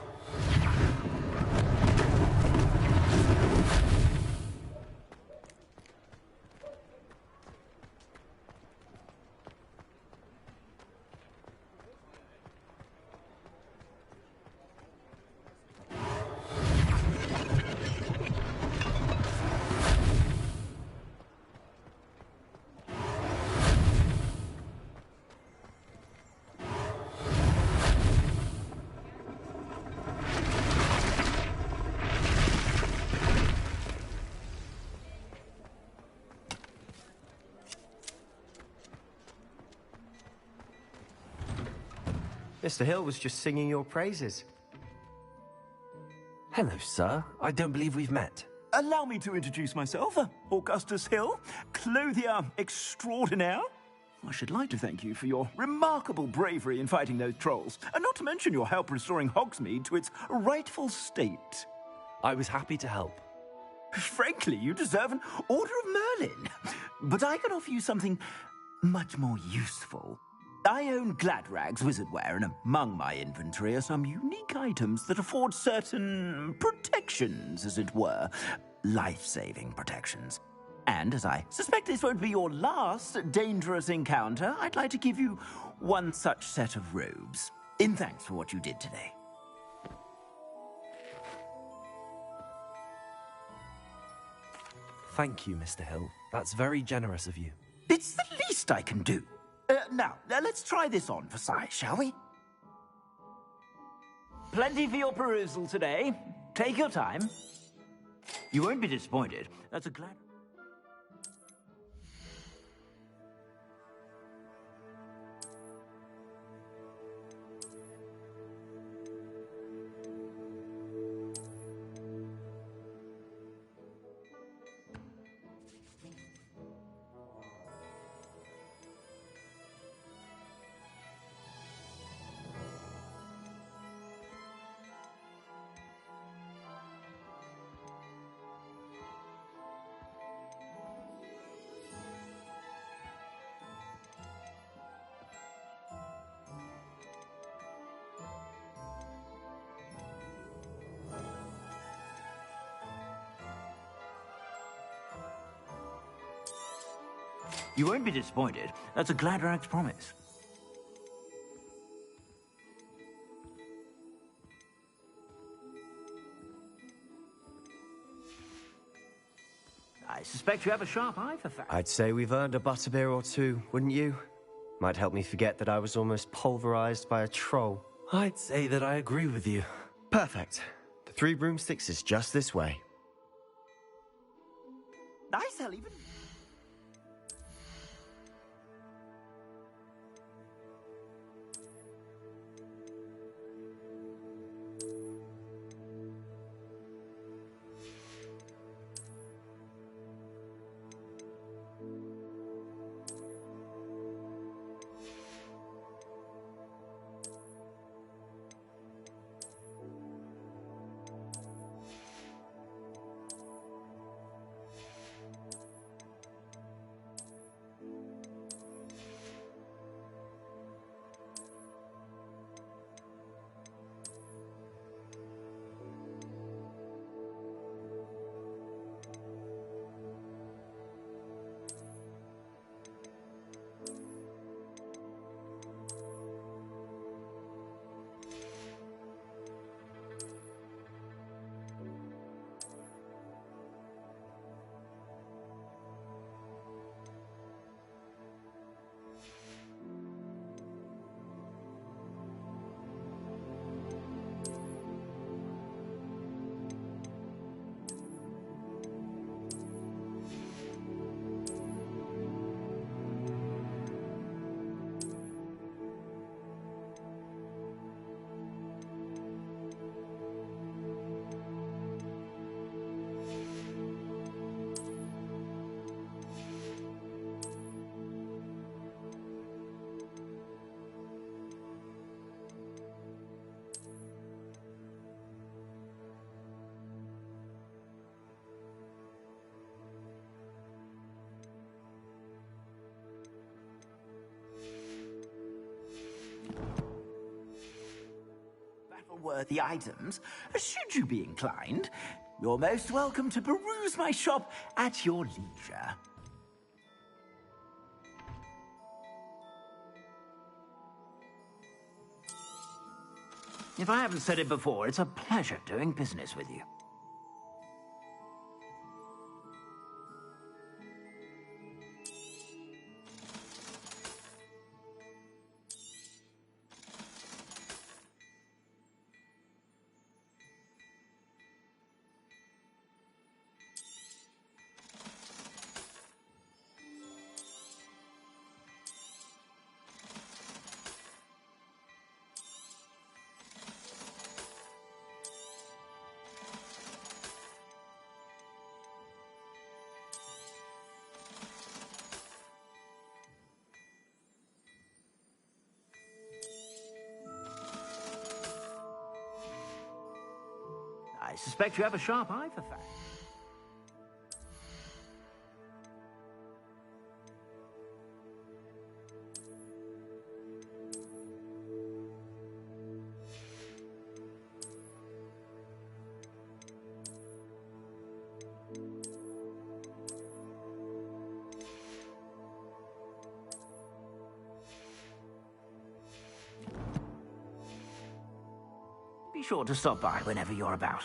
Speaker 5: Mr. Hill was just singing your praises.
Speaker 1: Hello, sir. I don't believe we've met.
Speaker 20: Allow me to introduce myself, Augustus Hill, clothier extraordinaire. I should like to thank you for your remarkable bravery in fighting those trolls, and not to mention your help restoring Hogsmeade to its rightful state.
Speaker 1: I was happy to help.
Speaker 20: Frankly, you deserve an Order of Merlin. But I can offer you something much more useful. I own Gladrag's wizardware, and among my inventory are some unique items that afford certain protections, as it were. Life-saving protections. And as I suspect this won't be your last dangerous encounter, I'd like to give you one such set of robes, in thanks for what you did today.
Speaker 1: Thank you, Mr. Hill. That's very generous of you.
Speaker 20: It's the least I can do. Now, let's try this on for size, shall we? Plenty for your perusal today. Take your time. You won't be disappointed. That's a glad... You won't be disappointed. That's a Gladrag's promise. I suspect you have a sharp eye for facts.
Speaker 5: I'd say we've earned a butterbeer or two, wouldn't you? Might help me forget that I was almost pulverized by a troll.
Speaker 1: I'd say that I agree with you.
Speaker 5: Perfect. The Three Broomsticks is just this way.
Speaker 20: I sell even... Worthy items, should you be inclined. You're most welcome to peruse my shop at your leisure. If I haven't said it before, it's a pleasure doing business with you. I suspect you have a sharp eye for facts. Be sure to stop by whenever you're about.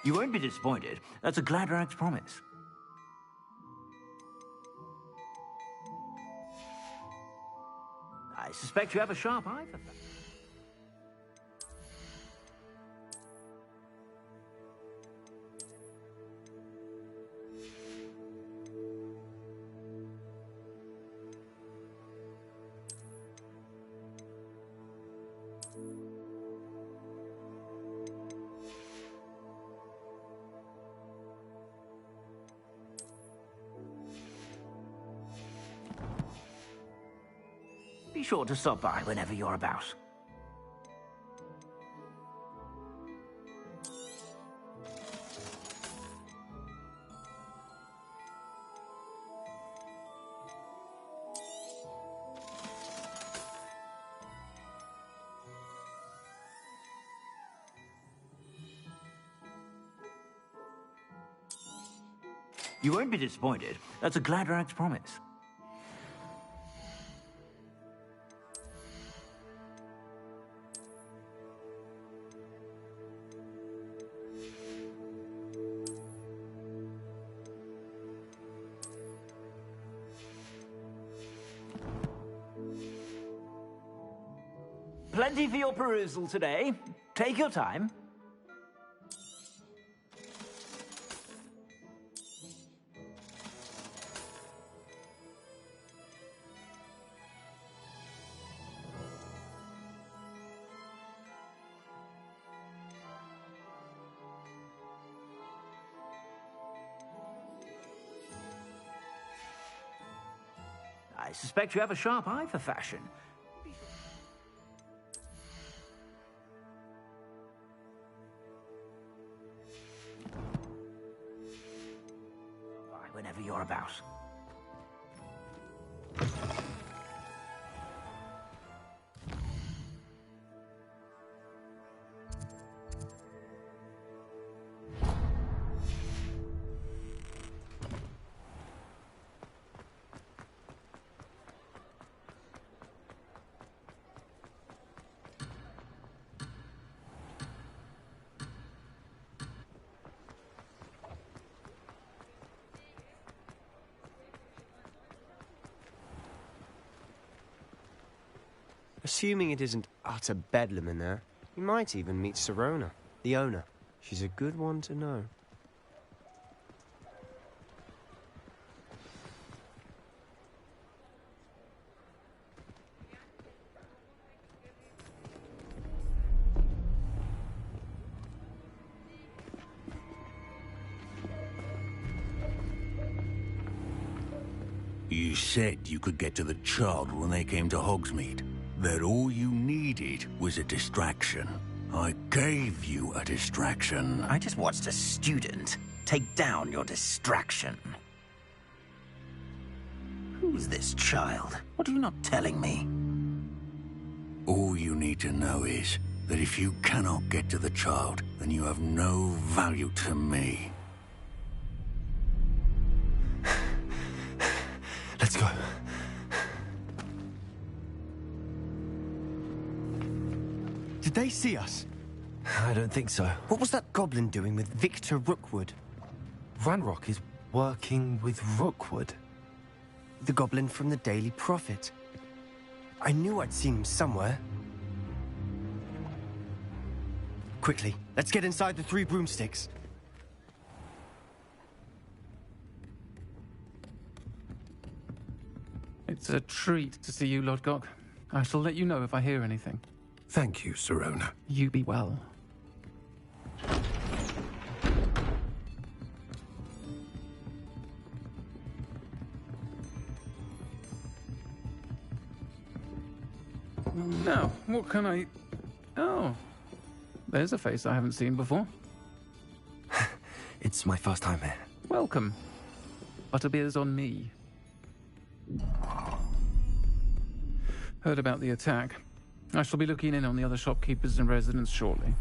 Speaker 20: You won't be disappointed. That's a Gladrag's promise. I suspect you have a sharp eye for facts. Be be sure to stop by whenever you're about. You won't be disappointed. That's a Gladrag's promise. Plenty for your perusal today. Take your time. I suspect you have a sharp eye for fashion. Whenever you're about.
Speaker 5: Assuming it isn't utter bedlam in there, you might even meet Sirona, the owner. She's a good one to know.
Speaker 4: You said you could get to the child when they came to Hogsmeade. That all you needed was a distraction. I gave you a distraction.
Speaker 20: I just watched a student take down your distraction. Who's this child? What are you not telling me?
Speaker 4: All you need to know is that if you cannot get to the child, then you have no value to me.
Speaker 1: Let's go.
Speaker 5: Did they see us?
Speaker 1: I don't think so.
Speaker 5: What was that goblin doing with Victor Rookwood?
Speaker 1: Ranrock is working with Rookwood.
Speaker 5: The goblin from the Daily Prophet. I knew I'd seen him somewhere. Quickly, let's get inside the 3 broomsticks.
Speaker 22: It's a treat to see you, Lodgok. I shall let you know if I hear anything.
Speaker 3: Thank you, Sirona.
Speaker 22: You be well. Now, what can I... Oh, there's a face I haven't seen before.
Speaker 1: It's my first time here.
Speaker 22: Welcome. Butterbeer's on me. Heard about the attack. I shall be looking in on the other shopkeepers and residents shortly.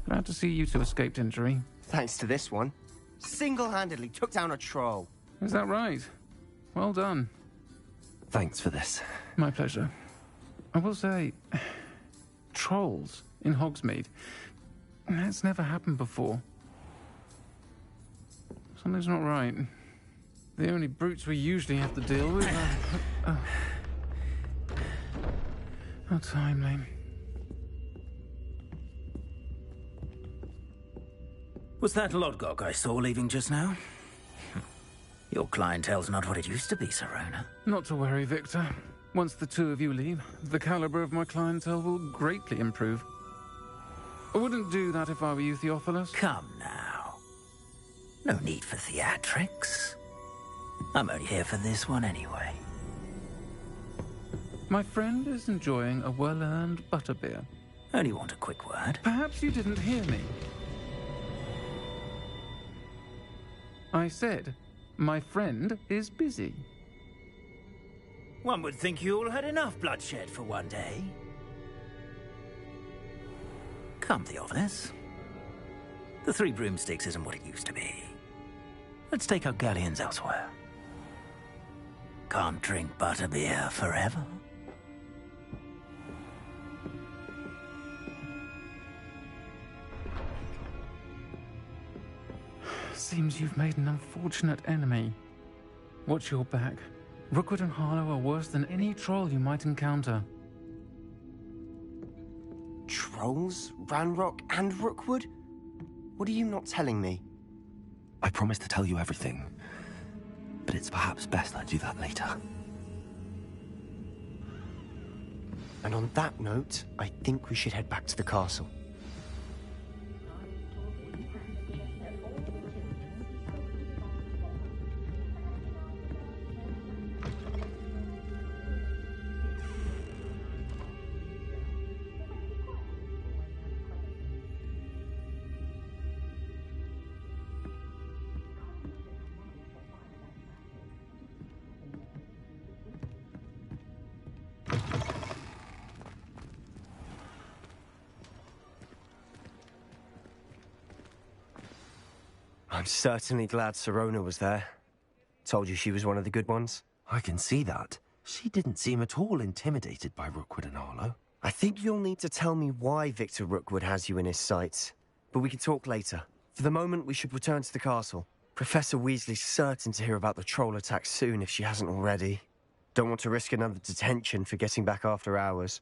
Speaker 22: Glad to see you two escaped injury.
Speaker 5: Thanks to this one. Single-handedly took down a troll.
Speaker 22: Is that right? Well done.
Speaker 1: Thanks for this.
Speaker 22: My pleasure. I will say, trolls in Hogsmeade. That's never happened before. Something's not right. The only brutes we usually have to deal with are... How timely.
Speaker 20: Was that Lodgok I saw leaving just now? Your clientele's not what it used to be, Sirona.
Speaker 22: Not to worry, Victor. Once the 2 of you leave, the caliber of my clientele will greatly improve. I wouldn't do that if I were you, Theophilus.
Speaker 20: Come now. No need for theatrics. I'm only here for this one anyway.
Speaker 22: My friend is enjoying a well-earned butterbeer.
Speaker 20: Only want a quick word.
Speaker 22: Perhaps you didn't hear me. I said, my friend is busy.
Speaker 20: One would think you all had enough bloodshed for one day. Come, Theophilus. The Three Broomsticks isn't what it used to be. Let's take our galleons elsewhere. Can't drink butterbeer forever.
Speaker 22: Seems you've made an unfortunate enemy. Watch your back. Rookwood and Harlow are worse than any troll you might encounter.
Speaker 5: Trolls? Ranrock and Rookwood? What are you not telling me?
Speaker 1: I promised to tell you everything, but it's perhaps best I do that later.
Speaker 5: And on that note, I think we should head back to the castle. I'm certainly glad Sirona was there. Told you she was one of the good ones.
Speaker 1: I can see that. She didn't seem at all intimidated by Rookwood and Harlow.
Speaker 5: I think you'll need to tell me why Victor Rookwood has you in his sights. But we can talk later. For the moment, we should return to the castle. Professor Weasley's certain to hear about the troll attack soon if she hasn't already. Don't want to risk another detention for getting back after hours.